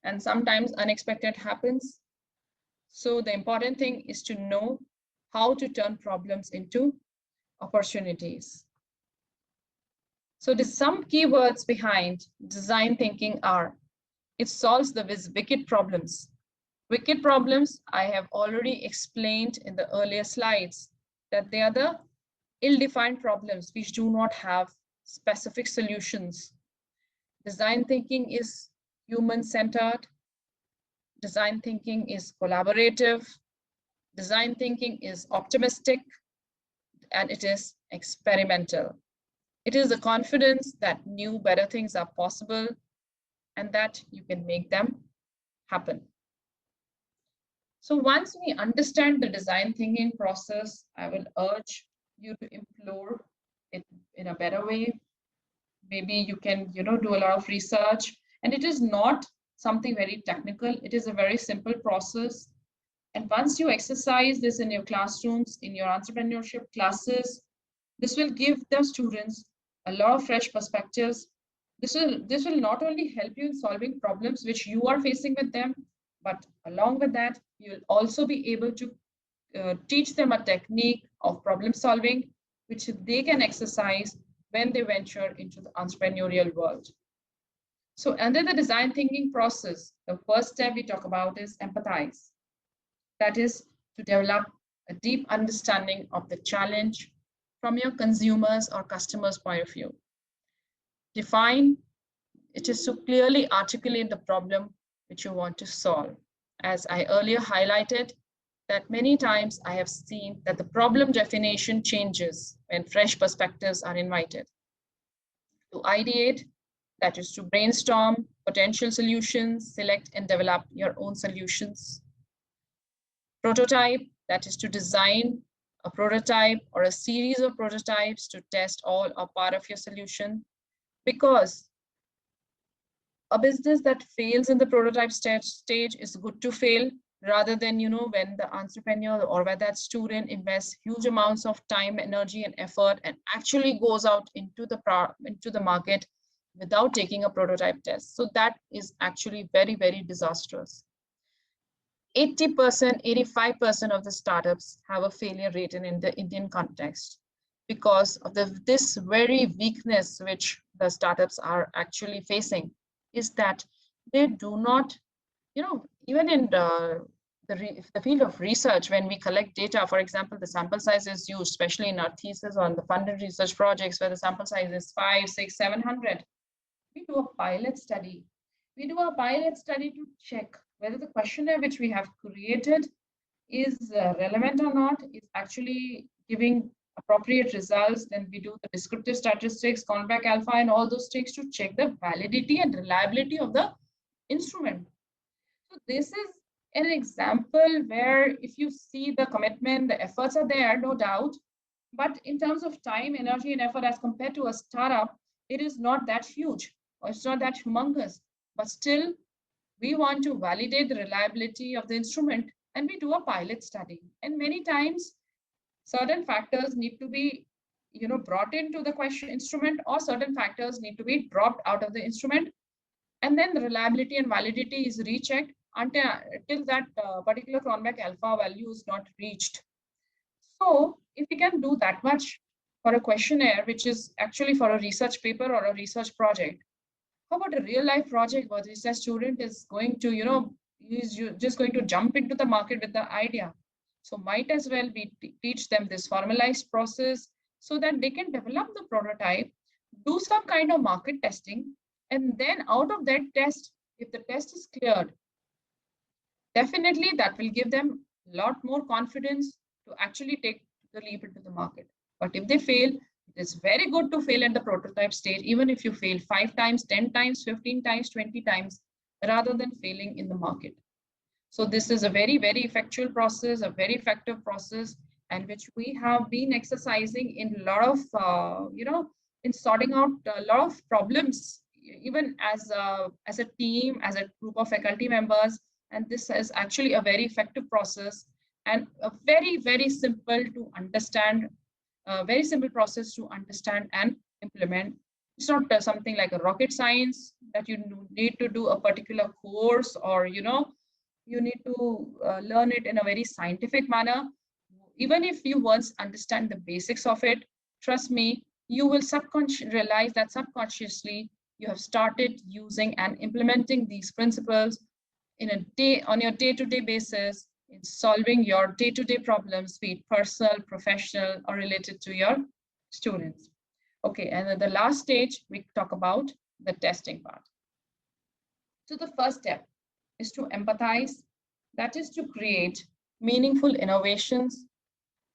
and sometimes unexpected happens. So the important thing is to know how to turn problems into opportunities. So some keywords behind design thinking are: it solves the wicked problems. Wicked problems, I have already explained in the earlier slides, that they are the ill-defined problems which do not have specific solutions. Design thinking is human-centered. Design thinking is collaborative. Design thinking is optimistic, and it is experimental. It is the confidence that new, better things are possible and that you can make them happen. So once we understand the design thinking process, I will urge you to implore it in a better way. Maybe you can, do a lot of research, and it is not something very technical. It is a very simple process. And once you exercise this in your classrooms, in your entrepreneurship classes, this will give the students a lot of fresh perspectives. This will not only help you in solving problems which you are facing with them, but along with that, you will also be able to teach them a technique of problem solving, which they can exercise when they venture into the entrepreneurial world. So under the design thinking process, the first step we talk about is empathize. That is to develop a deep understanding of the challenge from your consumers or customers' point of view. Define, it is to clearly articulate the problem which you want to solve. As I earlier highlighted, that many times I have seen that the problem definition changes when fresh perspectives are invited. To ideate, that is to brainstorm potential solutions, select and develop your own solutions. Prototype, that is to design a prototype or a series of prototypes to test all or part of your solution. Because a business that fails in the prototype stage is good to fail, rather than, when the entrepreneur or when that student invests huge amounts of time, energy, and effort and actually goes out into the market without taking a prototype test. So that is actually very, very disastrous. 80%, 85% of the startups have a failure rate in the Indian context because of this very weakness which the startups are actually facing, is that they do not, even in the field of research, when we collect data, for example, the sample size is used, especially in our thesis on the funded research projects where the sample size is 500, 600, 700. We do a pilot study. We do a pilot study to check whether the questionnaire which we have created is relevant or not, is actually giving appropriate results. Then we do the descriptive statistics, Cronbach alpha, and all those things to check the validity and reliability of the instrument. So this is an example where if you see the commitment, the efforts are there, no doubt. But in terms of time, energy, and effort as compared to a startup, it is not that huge or it's not that humongous. But still, we want to validate the reliability of the instrument, and we do a pilot study. And many times, certain factors need to be, brought into the instrument, or certain factors need to be dropped out of the instrument. And then the reliability and validity is rechecked until that particular Cronbach alpha value is not reached. So if we can do that much for a questionnaire, which is actually for a research paper or a research project, how about a real life project where the research student is going to, he's just going to jump into the market with the idea? So might as well we teach them this formalized process so that they can develop the prototype, do some kind of market testing, and then out of that test, if the test is cleared, definitely that will give them a lot more confidence to actually take the leap into the market. But if they fail, it is very good to fail at the prototype stage, even if you fail 5 times, 10 times, 15 times, 20 times, rather than failing in the market. So this is a very, very effectual process, a very effective process, and which we have been exercising in a lot of, in sorting out a lot of problems, even as a team, as a group of faculty members. And this is actually a very effective process and a very, very simple to understand, very simple process to understand and implement. It's not something like a rocket science that you need to do a particular course, or, you need to learn it in a very scientific manner. Even if you once understand the basics of it, trust me, you will realize that subconsciously you have started using and implementing these principles on your day-to-day basis in solving your day-to-day problems, be it personal, professional, or related to your students. Okay, and then the last stage, we talk about the testing part. So the first step is to empathize, that is to create meaningful innovations.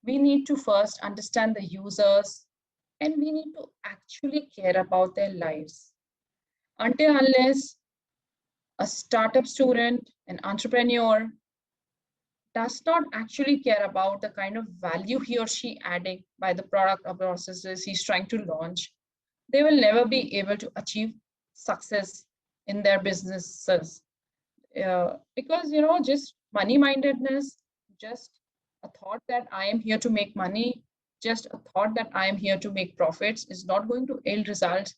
We need to first understand the users, and we need to actually care about their lives. Until unless A startup student, an entrepreneur, does not actually care about the kind of value he or she adding by the product or processes he's trying to launch, they will never be able to achieve success in their businesses. Because, just money mindedness, just a thought that I am here to make money, just a thought that I am here to make profits is not going to yield results.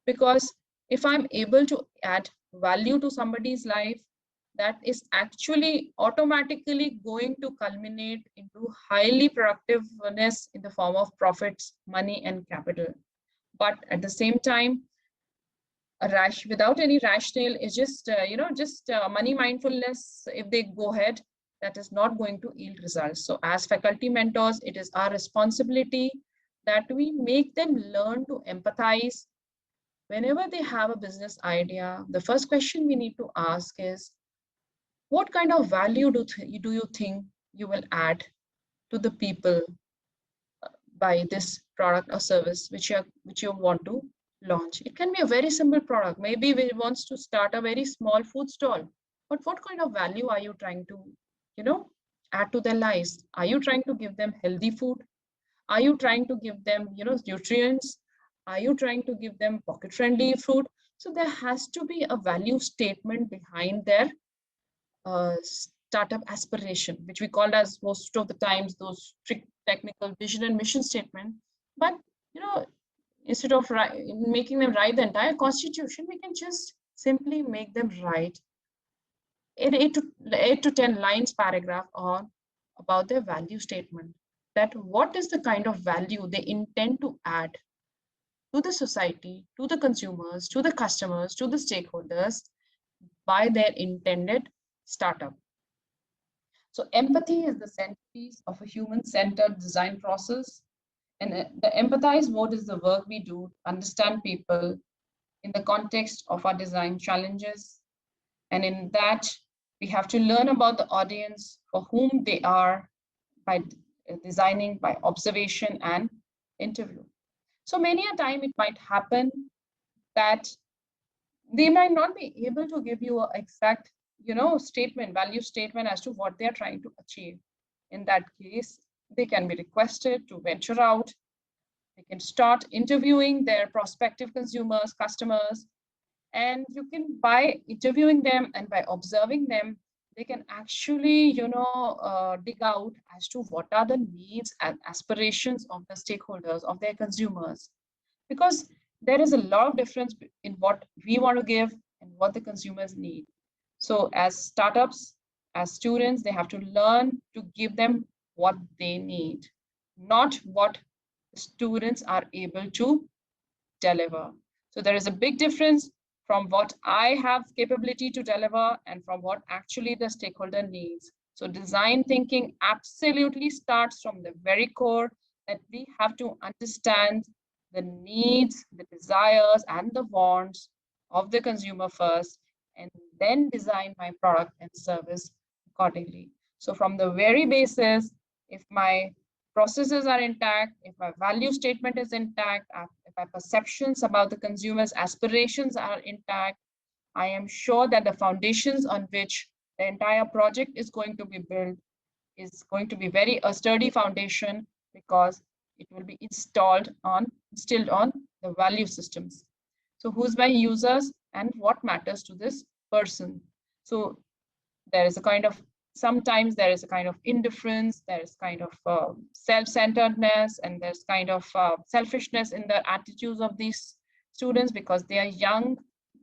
Because if I'm able to add value to somebody's life, that is actually automatically going to culminate into highly productiveness in the form of profits, money, and capital. But at the same time, a rash without any rationale is just money mindfulness. If they go ahead, that is not going to yield results. So as faculty mentors, it is our responsibility that we make them learn to empathize. Whenever they have a business idea, the first question we need to ask is, what kind of value do you think you will add to the people by this product or service which you want to launch? It can be a very simple product. Maybe we wants to start a very small food stall, but what kind of value are you trying to, add to their lives? Are you trying to give them healthy food? Are you trying to give them, nutrients? Are you trying to give them pocket friendly food? So there has to be a value statement behind their startup aspiration, which we called as most of the times those strict technical vision and mission statement. But you know, instead of making them write the entire constitution, we can just simply make them write an 8 to 10 lines paragraph on about their value statement. That what is the kind of value they intend to add to the society, to the consumers, to the customers, to the stakeholders by their intended startup. So empathy is the centerpiece of a human-centered design process. And the empathize mode is the work we do to understand people in the context of our design challenges. And in that, we have to learn about the audience for whom they are by designing by observation and interview. So many a time it might happen that they might not be able to give you an exact, value statement as to what they're trying to achieve. In that case, they can be requested to venture out. They can start interviewing their prospective consumers, customers, and you can, by interviewing them and by observing them, they can actually, dig out as to what are the needs and aspirations of the stakeholders, of their consumers. Because there is a lot of difference in what we want to give and what the consumers need. So as startups, as students, they have to learn to give them what they need, not what students are able to deliver. So there is a big difference from what I have capability to deliver and from what actually the stakeholder needs. So design thinking absolutely starts from the very core, that we have to understand the needs, the desires, and the wants of the consumer first, and then design my product and service accordingly. So from the very basis, if my processes are intact, if my value statement is intact, if my perceptions about the consumer's aspirations are intact, I am sure that the foundations on which the entire project is going to be built is going to be a sturdy foundation, because it will be instilled on the value systems. So who's my users and what matters to this person? So there is a kind of, sometimes there is a kind of indifference, there is kind of self-centeredness, and there's kind of selfishness in the attitudes of these students, because they are young,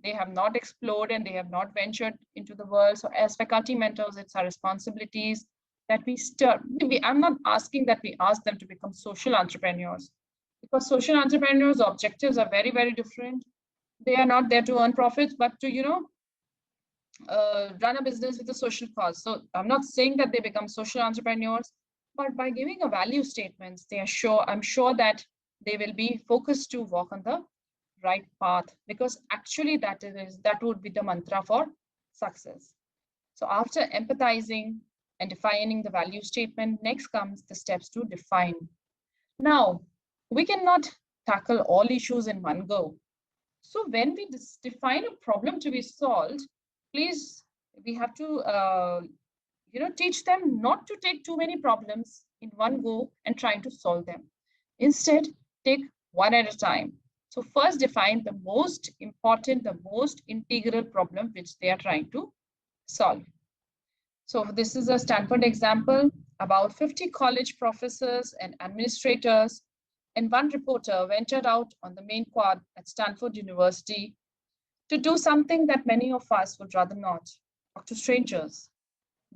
they have not explored, and they have not ventured into the world. So as faculty mentors, it's our responsibilities that I'm not asking that we ask them to become social entrepreneurs, because social entrepreneurs' objectives are very, very different. They are not there to earn profits, but to, run a business with a social cause. So I'm not saying that they become social entrepreneurs, but by giving a value statements, I'm sure that they will be focused to walk on the right path, because actually that would be the mantra for success. So after empathizing and defining the value statement, next comes the steps to define. Now, we cannot tackle all issues in one go. So when we define a problem to be solved, please, we have to, teach them not to take too many problems in one go and trying to solve them. Instead, take one at a time. So first define the most important, the most integral problem which they are trying to solve. So this is a Stanford example. About 50 college professors and administrators and one reporter ventured out on the main quad at Stanford University to do something that many of us would rather not, talk to strangers.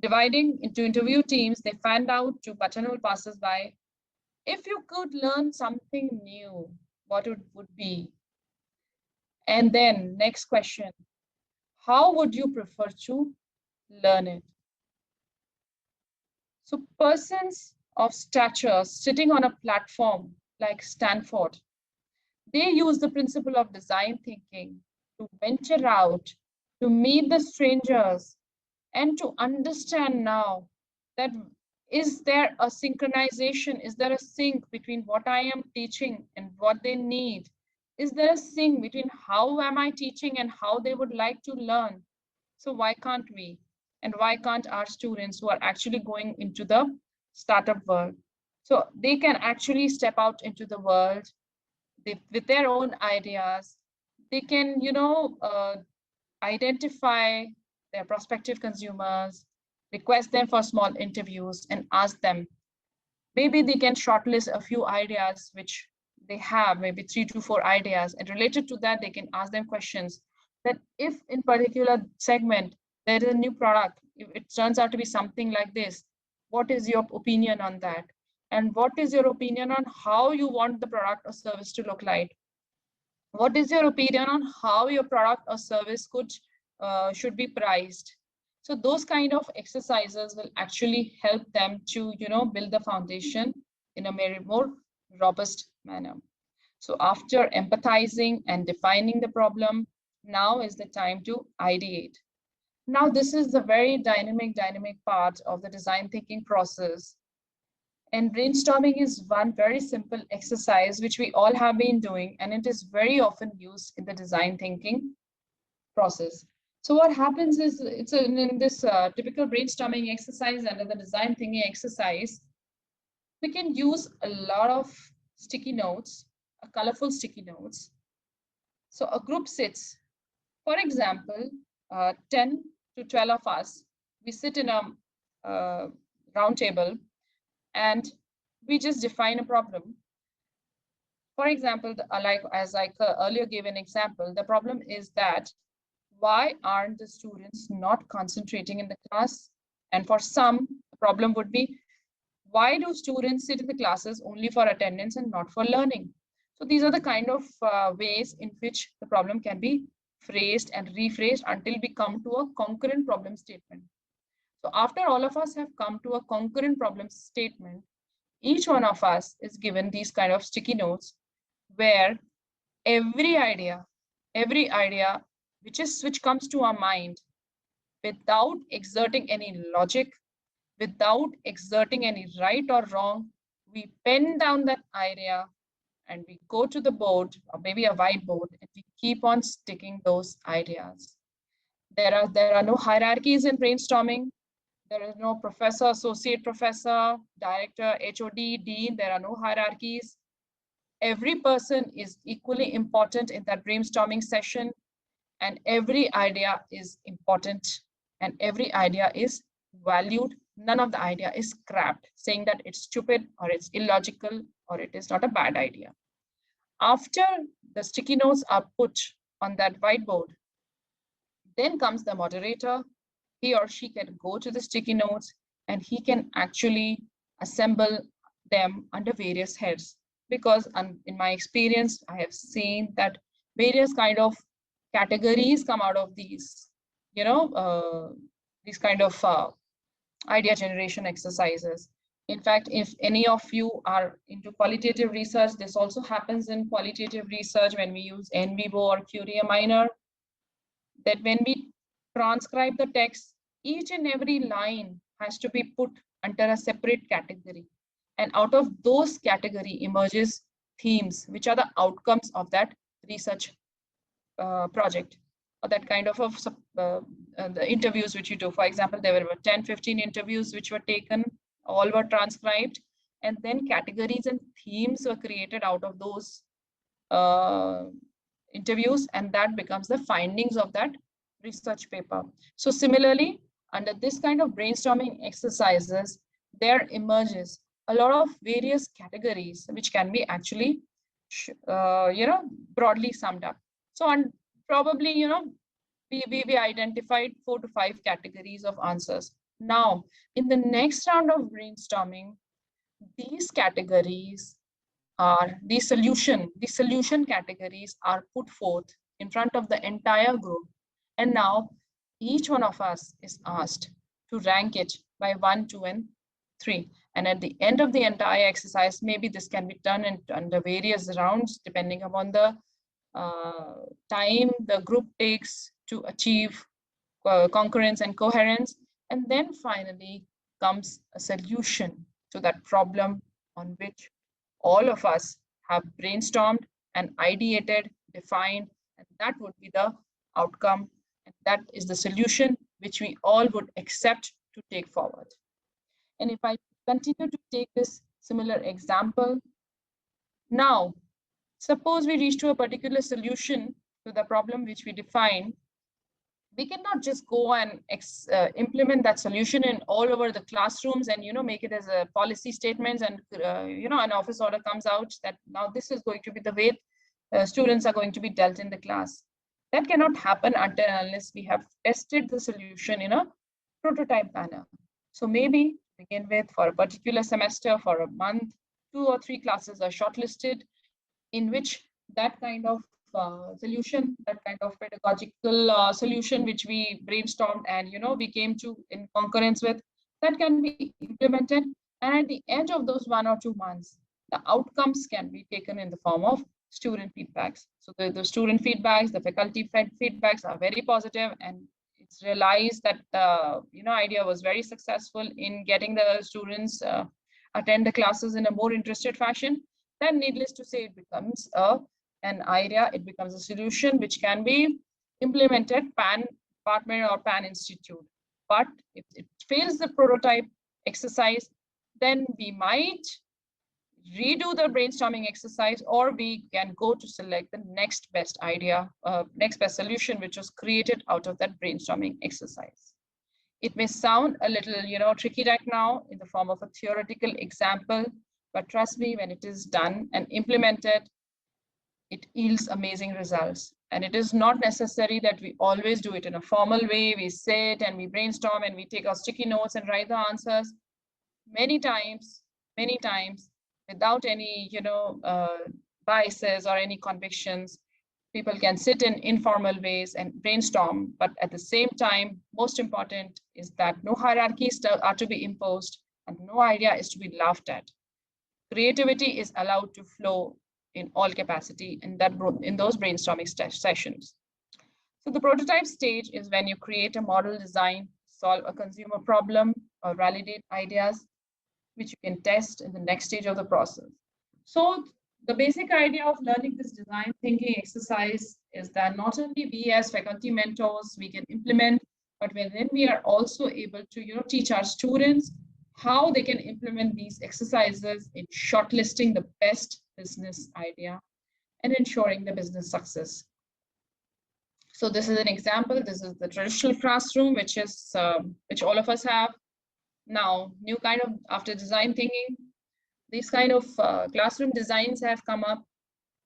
Dividing into interview teams, they fanned out to buttonhole passers-by, if you could learn something new, what it would be? And then next question, how would you prefer to learn it? So persons of stature sitting on a platform like Stanford, they use the principle of design thinking to venture out, to meet the strangers, and to understand now that is there a synchronization, is there a sync between what I am teaching and what they need? Is there a sync between how am I teaching and how they would like to learn? So why can't we? And why can't our students who are actually going into the startup world? So they can actually step out into the world with their own ideas. They can, identify their prospective consumers, request them for small interviews, and ask them. Maybe they can shortlist a few ideas which they have, maybe 3 to 4 ideas, and related to that, they can ask them questions that if in particular segment there is a new product, if it turns out to be something like this, what is your opinion on that? And what is your opinion on how you want the product or service to look like? What is your opinion on how your product or service should be priced? So those kind of exercises will actually help them to build the foundation in a very more robust manner. So after empathizing and defining the problem, now is the time to ideate. Now this is the very dynamic part of the design thinking process. And brainstorming is one very simple exercise which we all have been doing, and it is very often used in the design thinking process. So what happens is in this typical brainstorming exercise under the design thinking exercise, we can use a lot of sticky notes, colorful sticky notes. So a group sits, for example, 10 to 12 of us, we sit in a round table and we just define a problem. For example, like as I earlier gave an example, the problem is that why aren't the students not concentrating in the class? And for some, the problem would be, why do students sit in the classes only for attendance and not for learning? So these are the kind of ways in which the problem can be phrased and rephrased until we come to a concurrent problem statement. So after all of us have come to a concurrent problem statement, each one of us is given these kind of sticky notes where every idea which comes to our mind without exerting any logic, without exerting any right or wrong, we pen down that idea and we go to the board or maybe a whiteboard and we keep on sticking those ideas. There are no hierarchies in brainstorming. There is no professor, associate professor, director, HOD, dean. There are no hierarchies. Every person is equally important in that brainstorming session, and every idea is important and every idea is valued. None of the idea is scrapped, saying that it's stupid or it's illogical or it is not a bad idea. After the sticky notes are put on that whiteboard, then comes the moderator. He or she can go to the sticky notes and he can actually assemble them under various heads. Because in my experience, I have seen that various kind of categories come out of these, these kind of idea generation exercises. In fact, if any of you are into qualitative research, this also happens in qualitative research when we use NVivo or Curia Minor, that when we transcribe the text, each and every line has to be put under a separate category. And out of those category emerges themes, which are the outcomes of that research project. or that kind of the interviews which you do. For example, there were 10, 15 interviews which were taken, all were transcribed, and then categories and themes were created out of those interviews, and that becomes the findings of that research paper. So similarly, under this kind of brainstorming exercises, there emerges a lot of various categories which can be actually broadly summed up. So probably we identified 4 to 5 categories of answers. Now in the next round of brainstorming, these categories are the solution categories are put forth in front of the entire group, and now each one of us is asked to rank it by 1, 2, and 3. And at the end of the entire exercise, maybe this can be done under various rounds depending upon the time the group takes to achieve concurrence and coherence. And then finally comes a solution to that problem on which all of us have brainstormed and ideated, defined, and that would be the outcome. And that is the solution which we all would accept to take forward. And if I continue to take this similar example, now, suppose we reach to a particular solution to the problem which we define. We cannot just go and implement that solution in all over the classrooms and make it as a policy statements, and an office order comes out that now this is going to be the way students are going to be dealt in the class. That cannot happen until unless we have tested the solution in a prototype manner. So maybe to begin with, for a particular semester, for a month, 2 or 3 classes are shortlisted in which that kind of solution, that kind of pedagogical solution which we brainstormed and we came to in concurrence with, that can be implemented. And at the end of those 1 or 2 months, the outcomes can be taken in the form of student feedbacks. So the student feedbacks, the faculty feedbacks are very positive, and it's realized that the idea was very successful in getting the students attend the classes in a more interested fashion. Then needless to say, it becomes an idea, it becomes a solution which can be implemented pan department or pan institute. But if it fails the prototype exercise, then we might redo the brainstorming exercise, or we can go to select the next best idea, next best solution, which was created out of that brainstorming exercise. It may sound a little, tricky right now in the form of a theoretical example, but trust me, when it is done and implemented, it yields amazing results. And it is not necessary that we always do it in a formal way. We sit and we brainstorm and we take our sticky notes and write the answers. Many times, without any, biases or any convictions, people can sit in informal ways and brainstorm. But at the same time, most important is that no hierarchies are to be imposed and no idea is to be laughed at. Creativity is allowed to flow in all capacity in those brainstorming sessions. So the prototype stage is when you create a model design, solve a consumer problem, or validate ideas, which you can test in the next stage of the process. So the basic idea of learning this design thinking exercise is that not only we as faculty mentors, we can implement, but then we are also able to teach our students how they can implement these exercises in shortlisting the best business idea and ensuring the business success. So this is an example. This is the traditional classroom, which all of us have. Now, new kind of, after design thinking, these kind of classroom designs have come up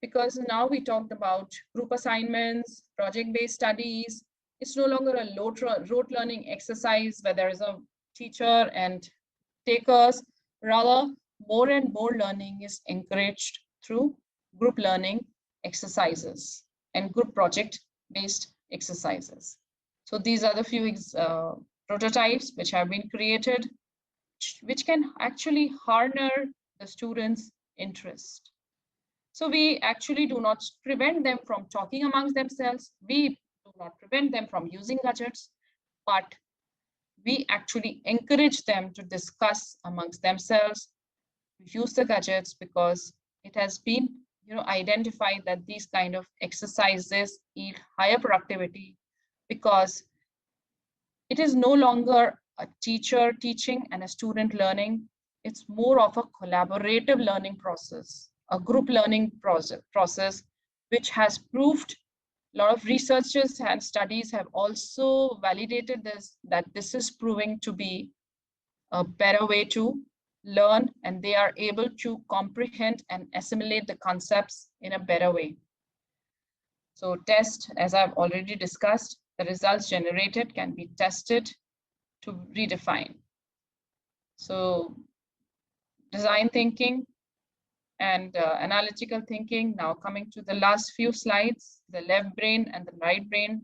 because now we talked about group assignments, project-based studies. It's no longer a rote learning exercise where there is a teacher and takers. Rather, more and more learning is encouraged through group learning exercises and group project-based exercises. So these are the few prototypes which have been created, which can actually harness the students' interest. So we actually do not prevent them from talking amongst themselves. We do not prevent them from using gadgets, but we actually encourage them to discuss amongst themselves, use the gadgets, because it has been identified that these kind of exercises yield higher productivity, because it is no longer a teacher teaching and a student learning. It's more of a collaborative learning process, a group learning process, which has proved, a lot of researchers and studies have also validated this, that this is proving to be a better way to learn, and they are able to comprehend and assimilate the concepts in a better way. So test, as I've already discussed, the results generated can be tested to redefine. So design thinking and analytical thinking. Now coming to the last few slides, the left brain and the right brain.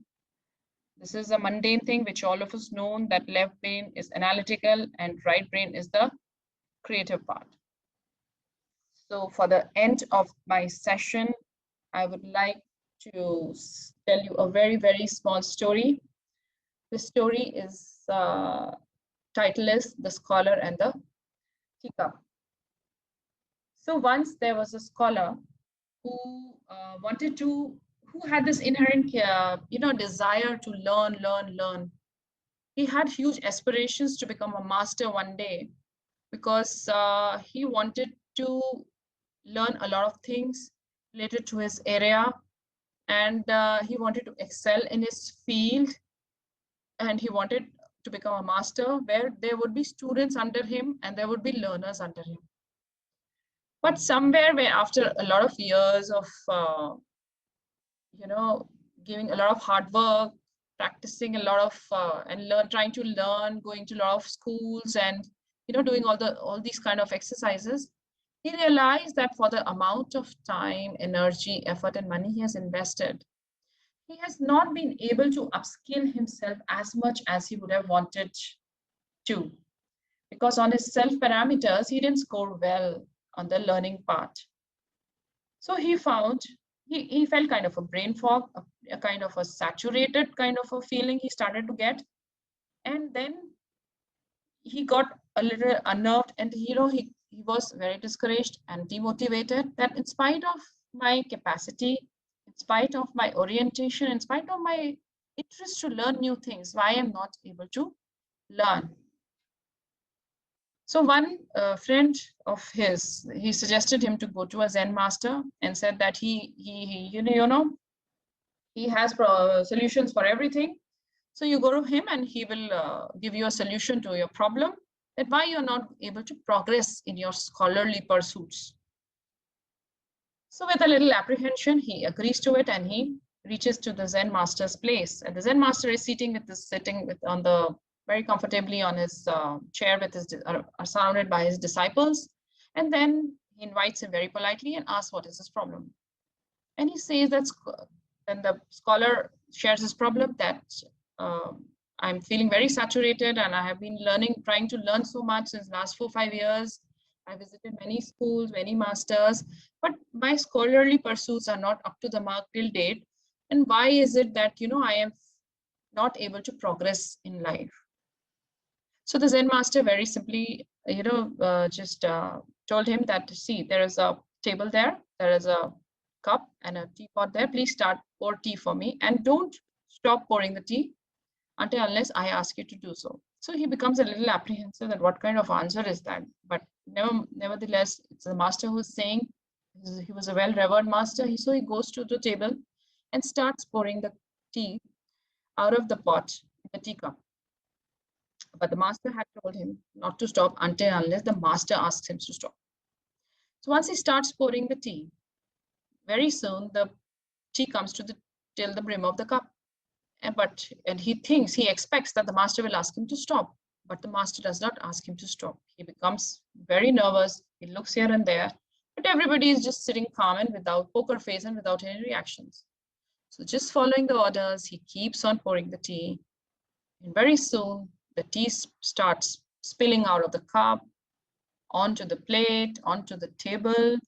This is a mundane thing which all of us know, that left brain is analytical and right brain is the creative part. So for the end of my session, I would like to tell you a very, very small story. The story is, title is The Scholar and the Teacup. So once there was a scholar who who had this inherent, desire to learn. He had huge aspirations to become a master one day, because he wanted to learn a lot of things related to his area, and he wanted to excel in his field, and he wanted to become a master where there would be students under him and there would be learners under him. But somewhere where after a lot of years of giving a lot of hard work, practicing a lot of and trying to learn, going to a lot of schools, and doing all these kind of exercises, he realized that for the amount of time, energy, effort, and money he has invested, he has not been able to upskill himself as much as he would have wanted to, because on his self parameters he didn't score well on the learning part. So he found he felt kind of a brain fog, a kind of a saturated kind of a feeling he started to get. And then he got a little unnerved, and he was very discouraged and demotivated, that in spite of my capacity, in spite of my orientation, in spite of my interest to learn new things, why I'm not able to learn. So one friend of his, he suggested him to go to a Zen master and said that he has solutions for everything. So you go to him and he will give you a solution to your problem, that why you're not able to progress in your scholarly pursuits. So with a little apprehension, he agrees to it and he reaches to the Zen master's place. And the Zen master is sitting on the very comfortably on his chair with his surrounded by his disciples. And then he invites him very politely and asks what is his problem. And he says that, and the scholar shares his problem, that I'm feeling very saturated and I have been trying to learn so much since last 4-5 years. I visited many schools, many masters, but my scholarly pursuits are not up to the mark till date. And why is it that, I am not able to progress in life? So the Zen master very simply, just told him that, see, there is a table there is a cup and a teapot there. Please pour tea for me, and don't stop pouring the tea unless I ask you to do so. So he becomes a little apprehensive that what kind of answer is that? But nevertheless, it's the master who's saying. He was a well-revered master. So he goes to the table and starts pouring the tea out of the pot, the teacup. But the master had told him not to stop unless the master asks him to stop. So once he starts pouring the tea, very soon the tea comes till the brim of the cup. And he expects that the master will ask him to stop, but the master does not ask him to stop. He becomes very nervous. He looks here and there, but everybody is just sitting calm and without poker face and without any reactions. So just following the orders, he keeps on pouring the tea. And very soon the tea starts spilling out of the cup, onto the plate, onto the table,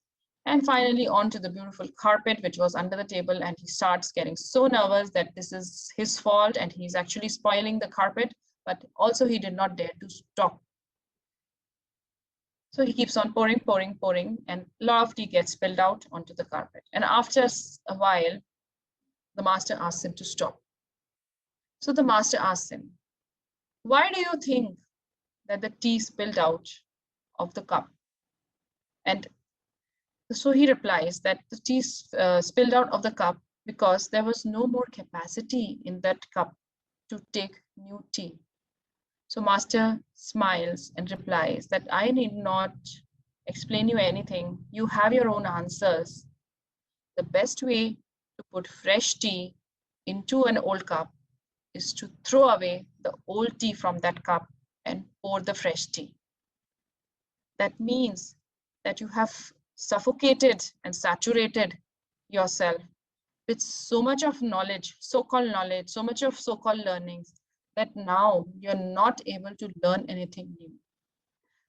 and finally onto the beautiful carpet which was under the table. And he starts getting so nervous that this is his fault and he's actually spoiling the carpet, but also he did not dare to stop. So he keeps on pouring, and a lot of tea gets spilled out onto the carpet. And after a while, the master asks him to stop. So the master asks him, why do you think that the tea spilled out of the cup? And so he replies that the tea spilled out of the cup because there was no more capacity in that cup to take new tea. So master smiles and replies that I need not explain you anything. You have your own answers. The best way to put fresh tea into an old cup is to throw away the old tea from that cup and pour the fresh tea. That means that you have suffocated and saturated yourself with so much of knowledge, so-called knowledge, so much of so-called learnings, that now you're not able to learn anything new.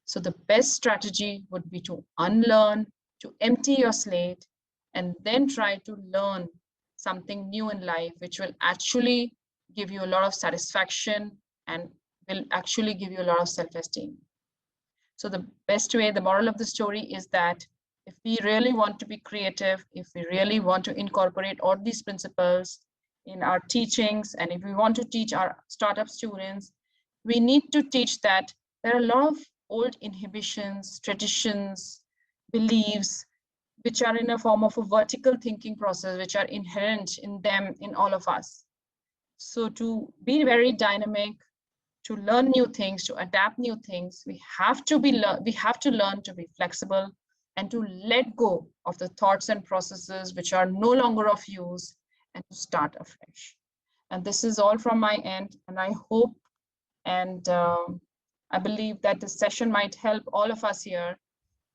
So the best strategy would be to unlearn, to empty your slate, and then try to learn something new in life, which will actually give you a lot of satisfaction and will actually give you a lot of self-esteem. So the best way, the moral of the story is that if we really want to be creative, if we really want to incorporate all these principles in our teachings, and if we want to teach our startup students, we need to teach that there are a lot of old inhibitions, traditions, beliefs, which are in a form of a vertical thinking process, which are inherent in them, in all of us. So to be very dynamic, to learn new things, to adapt new things, we have to learn to be flexible and to let go of the thoughts and processes which are no longer of use and to start afresh. And this is all from my end. And I hope and I believe that this session might help all of us here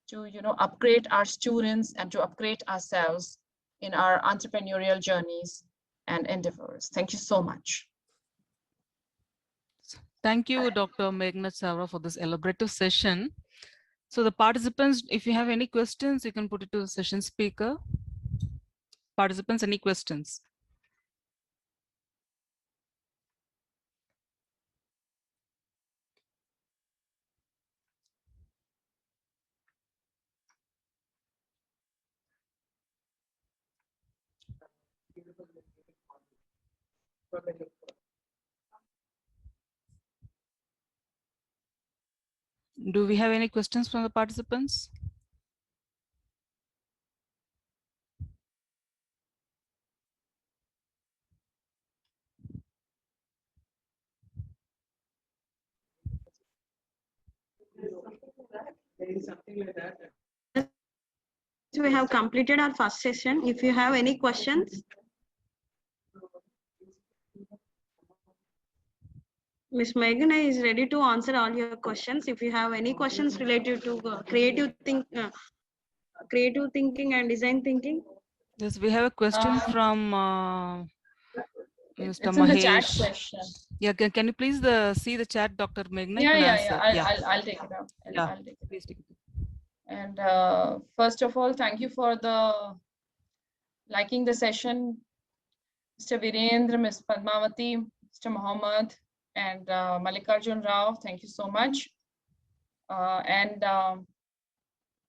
to upgrade our students and to upgrade ourselves in our entrepreneurial journeys and endeavors. Thank you so much. Thank you, Dr. Meghnad Savra, for this elaborative session. So the participants, if you have any questions, you can put it to the session speaker. Participants, any questions? Do we have any questions from the participants? We have completed our first session. If you have any questions, Ms. Meghna is ready to answer all your questions. If you have any questions related to creative thinking and design thinking. Yes, we have a question from Mr. It's in the chat Mahesh. question. Yeah, can you please see the chat, Dr. Meghna? I'll take it up. I'll take it. Please take it. And first of all, thank you for liking the session, Mr. Virendra, Ms. Padmavati, Mr. Mohammed, and Mallikarjun Rao. Thank you so much. And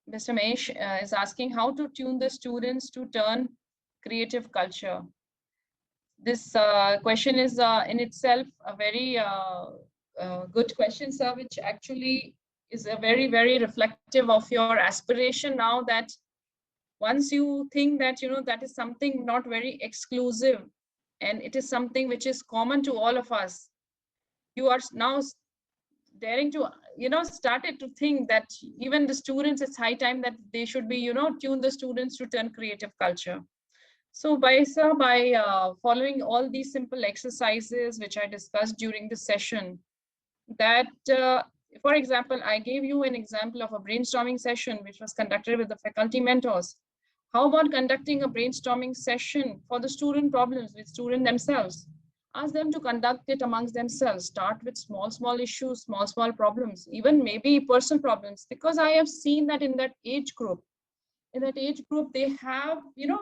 Mr. Mesh is asking how to tune the students to turn creative culture. This question is in itself a very good question, sir, which actually is a very, very reflective of your aspiration now, that once you think that, that is something not very exclusive and it is something which is common to all of us, you are now daring to, started to think that even the students, it's high time that they should be, tune the students to turn creative culture. So by following all these simple exercises, which I discussed during the session, that, for example, I gave you an example of a brainstorming session, which was conducted with the faculty mentors. How about conducting a brainstorming session for the student problems with students themselves? Ask them to conduct it amongst themselves. Start with small issues, small problems, even maybe personal problems, because I have seen that in that age group, they have,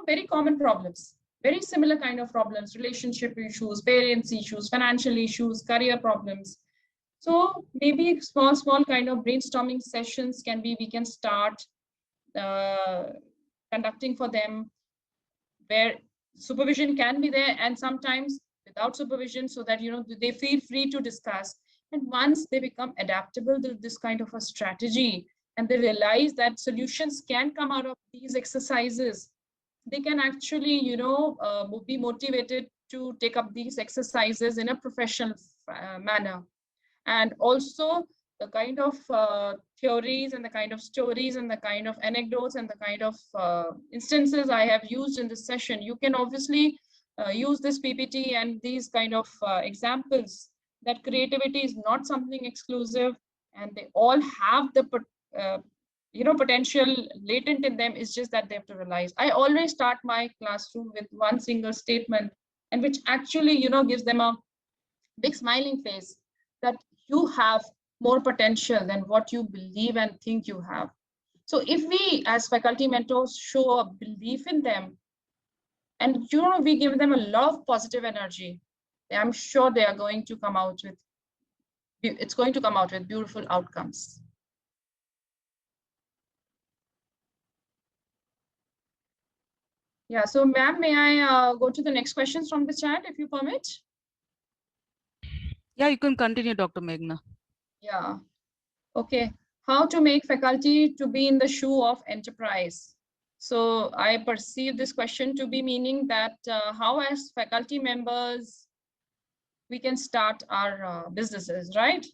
very common problems, very similar kind of problems, relationship issues, parents issues, financial issues, career problems. So maybe small kind of brainstorming sessions we can start conducting for them, where supervision can be there, and sometimes without supervision, so that, they feel free to discuss. And once they become adaptable to this kind of a strategy, and they realize that solutions can come out of these exercises, they can actually, be motivated to take up these exercises in a professional manner. And also the kind of theories and the kind of stories and the kind of anecdotes and the kind of instances I have used in this session, you can obviously use this PPT and these kind of examples, that creativity is not something exclusive, and they all have the potential latent in them. Is just that they have to realize. I always start my classroom with one single statement, and which actually, gives them a big smiling face, that you have more potential than what you believe and think you have. So if we as faculty mentors show a belief in them, and we give them a lot of positive energy, I'm sure they are going to come out with, it's going to come out with beautiful outcomes. Yeah, so ma'am, may I go to the next questions from the chat, if you permit? Yeah, you can continue, Dr. Meghna. Yeah. Okay. How to make faculty to be in the shoe of enterprise? So I perceive this question to be meaning that how as faculty members we can start our businesses, right?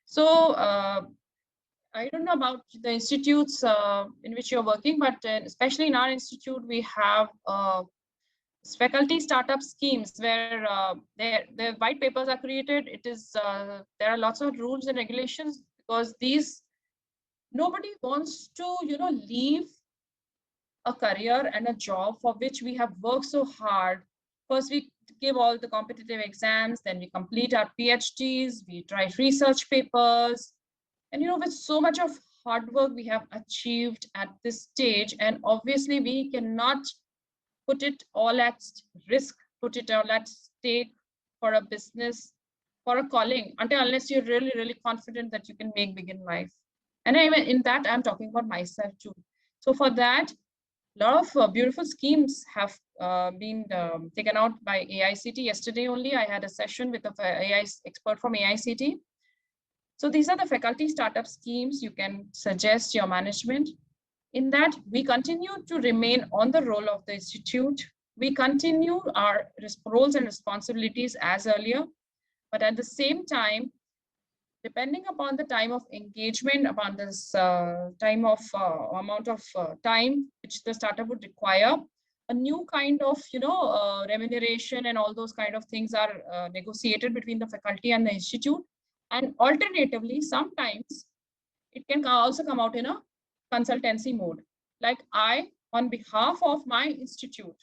So I don't know about the institutes in which you're working, but especially in our institute, we have faculty startup schemes where the white papers are created. It is there are lots of rules and regulations, because nobody wants to leave a career and a job for which we have worked so hard. First, we give all the competitive exams, then we complete our PhDs, we write research papers, and with so much of hard work we have achieved at this stage, and obviously we cannot put it all at risk, put it all at stake for a business, for a calling, unless you're really, really confident that you can make big in life. And in that, I'm talking about myself too. So for that, a lot of beautiful schemes have been taken out by AICT. Yesterday only, I had a session with an AI expert from AICT. So these are the faculty startup schemes you can suggest your management. In that, we continue to remain on the role of the institute. We continue our roles and responsibilities as earlier, but at the same time, depending upon the time of engagement, upon this time of amount of time which the startup would require, a new kind of remuneration and all those kind of things are negotiated between the faculty and the institute. And alternatively, sometimes it can also come out in a consultancy mode. Like on behalf of my institute,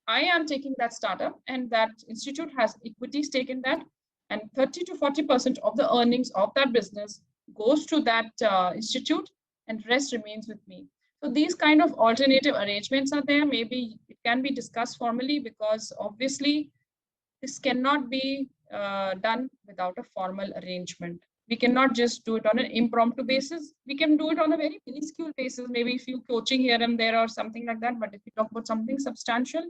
I am taking that startup, and that institute has equity stake in that, and 30 to 40% of the earnings of that business goes to that institute, and rest remains with me. So these kind of alternative arrangements are there. Maybe it can be discussed formally, because obviously this cannot be done without a formal arrangement. We cannot just do it on an impromptu basis. We can do it on a very minuscule basis, maybe a few coaching here and there or something like that. But if we talk about something substantial,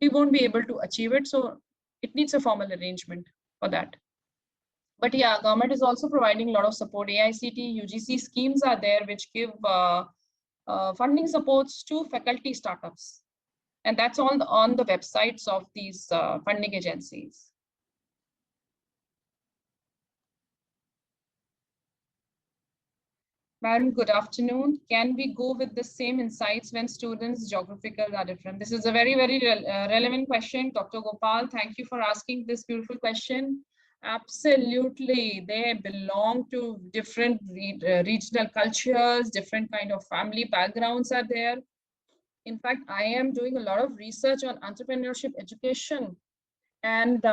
we won't be able to achieve it. So it needs a formal arrangement for that. But yeah, government is also providing a lot of support. AICT, UGC schemes are there which give funding supports to faculty startups. And that's on the websites of these funding agencies. Madam, good afternoon. Can we go with the same insights when students' geographical are different? This is a very, very relevant question. Dr. Gopal, thank you for asking this beautiful question. Absolutely. They belong to different regional cultures, different kind of family backgrounds are there. In fact, I am doing a lot of research on entrepreneurship education, and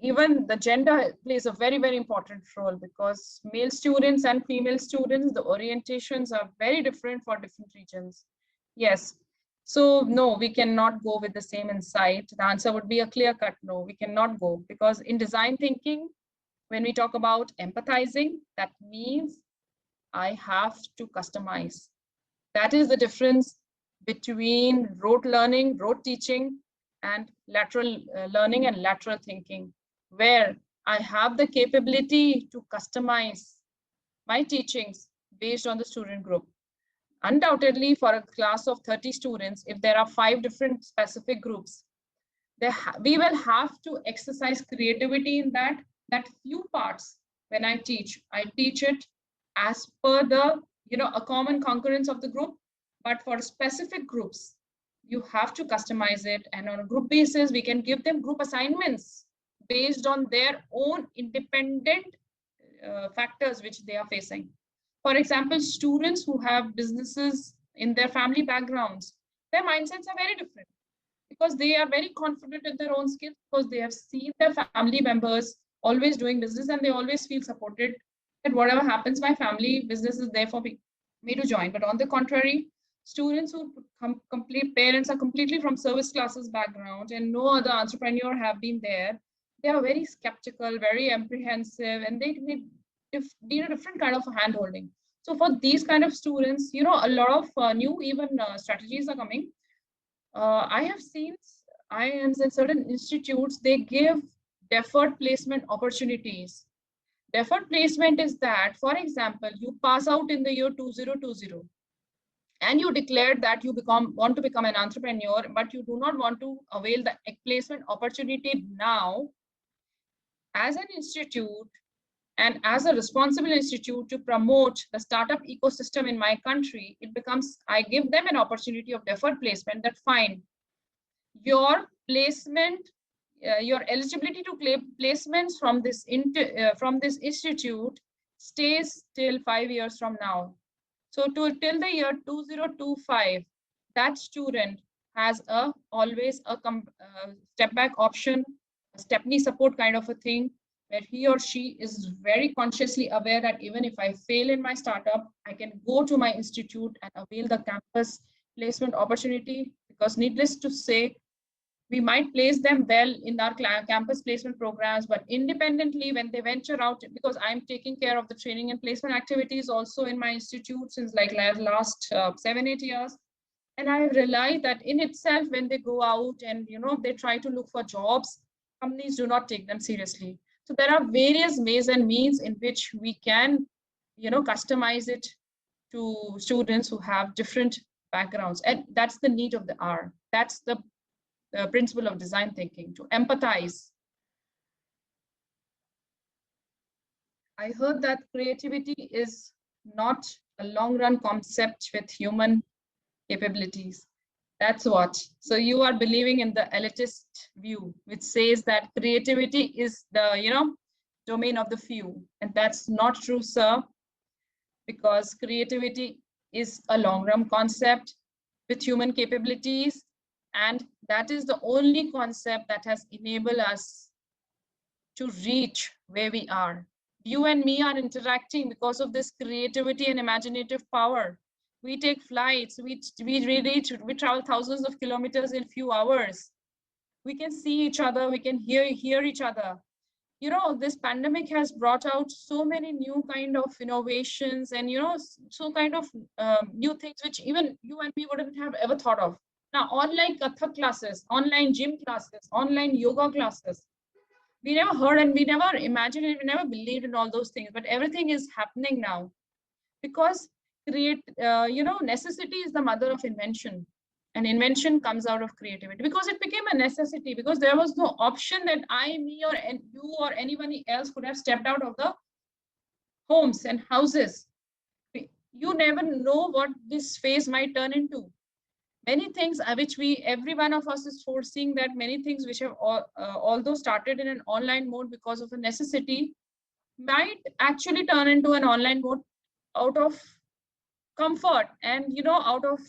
even the gender plays a very, very important role, because male students and female students, the orientations are very different for different regions. Yes. So no, we cannot go with the same insight. The answer would be a clear-cut no, we cannot go, because in design thinking, when we talk about empathizing, that means I have to customize. That is the difference between rote learning, rote teaching, and lateral learning and lateral thinking, where I have the capability to customize my teachings based on the student group. Undoubtedly, for a class of 30 students, if there are 5 different specific groups, we will have to exercise creativity in that few parts. When I teach it as per the, a common concurrence of the group, but for specific groups, you have to customize it. And on a group basis, we can give them group assignments based on their own independent factors which they are facing. For example, students who have businesses in their family backgrounds, their mindsets are very different because they are very confident in their own skills, because they have seen their family members always doing business and they always feel supported that whatever happens, my family business is there for me to join. But on the contrary, students who complete parents are completely from service classes background and no other entrepreneur have been there, they are very skeptical, very apprehensive, and they need a different kind of handholding. So for these kind of students, a lot of new even strategies are coming. I have seen in certain institutes, they give deferred placement opportunities. Deferred placement is that, for example, you pass out in the year 2020 and you declared that you want to become an entrepreneur, but you do not want to avail the placement opportunity now. As an institute and as a responsible institute to promote the startup ecosystem in my country, it becomes, I give them an opportunity of deferred placement. That fine, your placement, your eligibility to claim placements from this institute stays till 5 years from now. So till the year 2025, that student has always a step back option, a Stepney support kind of a thing, where he or she is very consciously aware that even if I fail in my startup, I can go to my institute and avail the campus placement opportunity. Because needless to say, we might place them well in our campus placement programs, but independently when they venture out, because I'm taking care of the training and placement activities also in my institute since like last 7-8 years. And I realized that in itself, when they go out and they try to look for jobs, companies do not take them seriously. So there are various ways and means in which we can, customize it to students who have different backgrounds. And that's the need of the hour. That's the principle of design thinking, to empathize. I heard that creativity is not a long-run concept with human capabilities. That's what. So you are believing in the elitist view, which says that creativity is the, domain of the few. And that's not true, sir, because creativity is a long-run concept with human capabilities. And that is the only concept that has enabled us to reach where we are. You and me are interacting because of this creativity and imaginative power. We take flights, we travel thousands of kilometers in few hours. We can see each other, we can hear each other. This pandemic has brought out so many new kind of innovations and, so kind of new things which even you and me wouldn't have ever thought of. Now, online Kathak classes, online gym classes, online yoga classes. We never heard and we never imagined it, we never believed in all those things, but everything is happening now because necessity is the mother of invention. And invention comes out of creativity because it became a necessity, because there was no option that me or you or anybody else could have stepped out of the homes and houses. You never know what this phase might turn into. Many things which every one of us is foreseeing, that many things which have although started in an online mode because of a necessity might actually turn into an online mode out of comfort and out of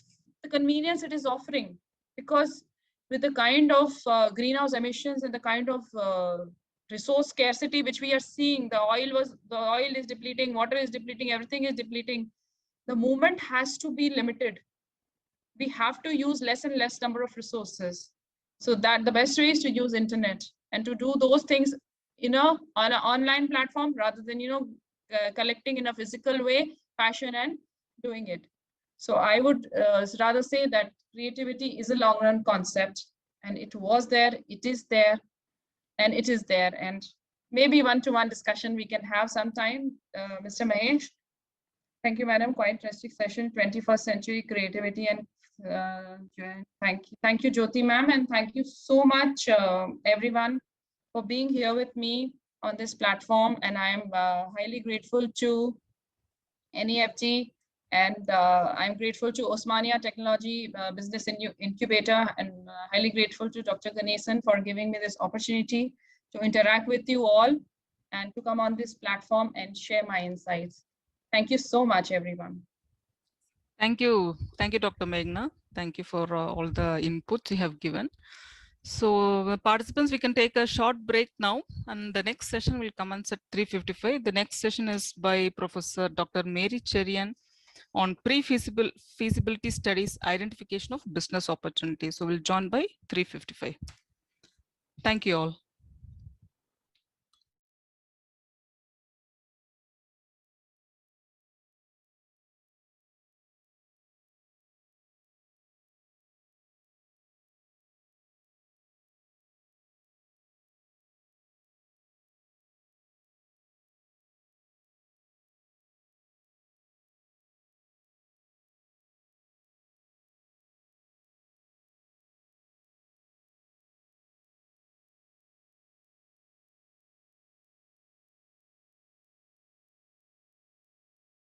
the convenience it is offering. Because with the kind of greenhouse emissions and the kind of resource scarcity which we are seeing, the oil is depleting, water is depleting, everything is depleting. The movement has to be limited. We have to use less and less number of resources. So that the best way is to use internet and to do those things on an online platform rather than collecting in a physical way, fashion and doing it. So I would rather say that creativity is a long run concept and it was there, it is there, and it is there. And maybe one-to-one discussion we can have sometime. Mr. Mahesh. Thank you, madam. Quite interesting session, 21st century creativity. And thank you, Jyoti ma'am, and thank you so much, everyone, for being here with me on this platform. And I am highly grateful to NEFT, and I'm grateful to Osmania Technology Business Incubator, and highly grateful to Dr. Ganesan for giving me this opportunity to interact with you all and to come on this platform and share my insights. Thank you so much, everyone. Thank you, Dr. Meghna. Thank you for all the inputs you have given. So participants, we can take a short break now, and the next session will commence at 3:55. The next session is by Professor Dr. Mary Cherian on feasibility studies, identification of business opportunities. So we'll join by 3:55. Thank you all.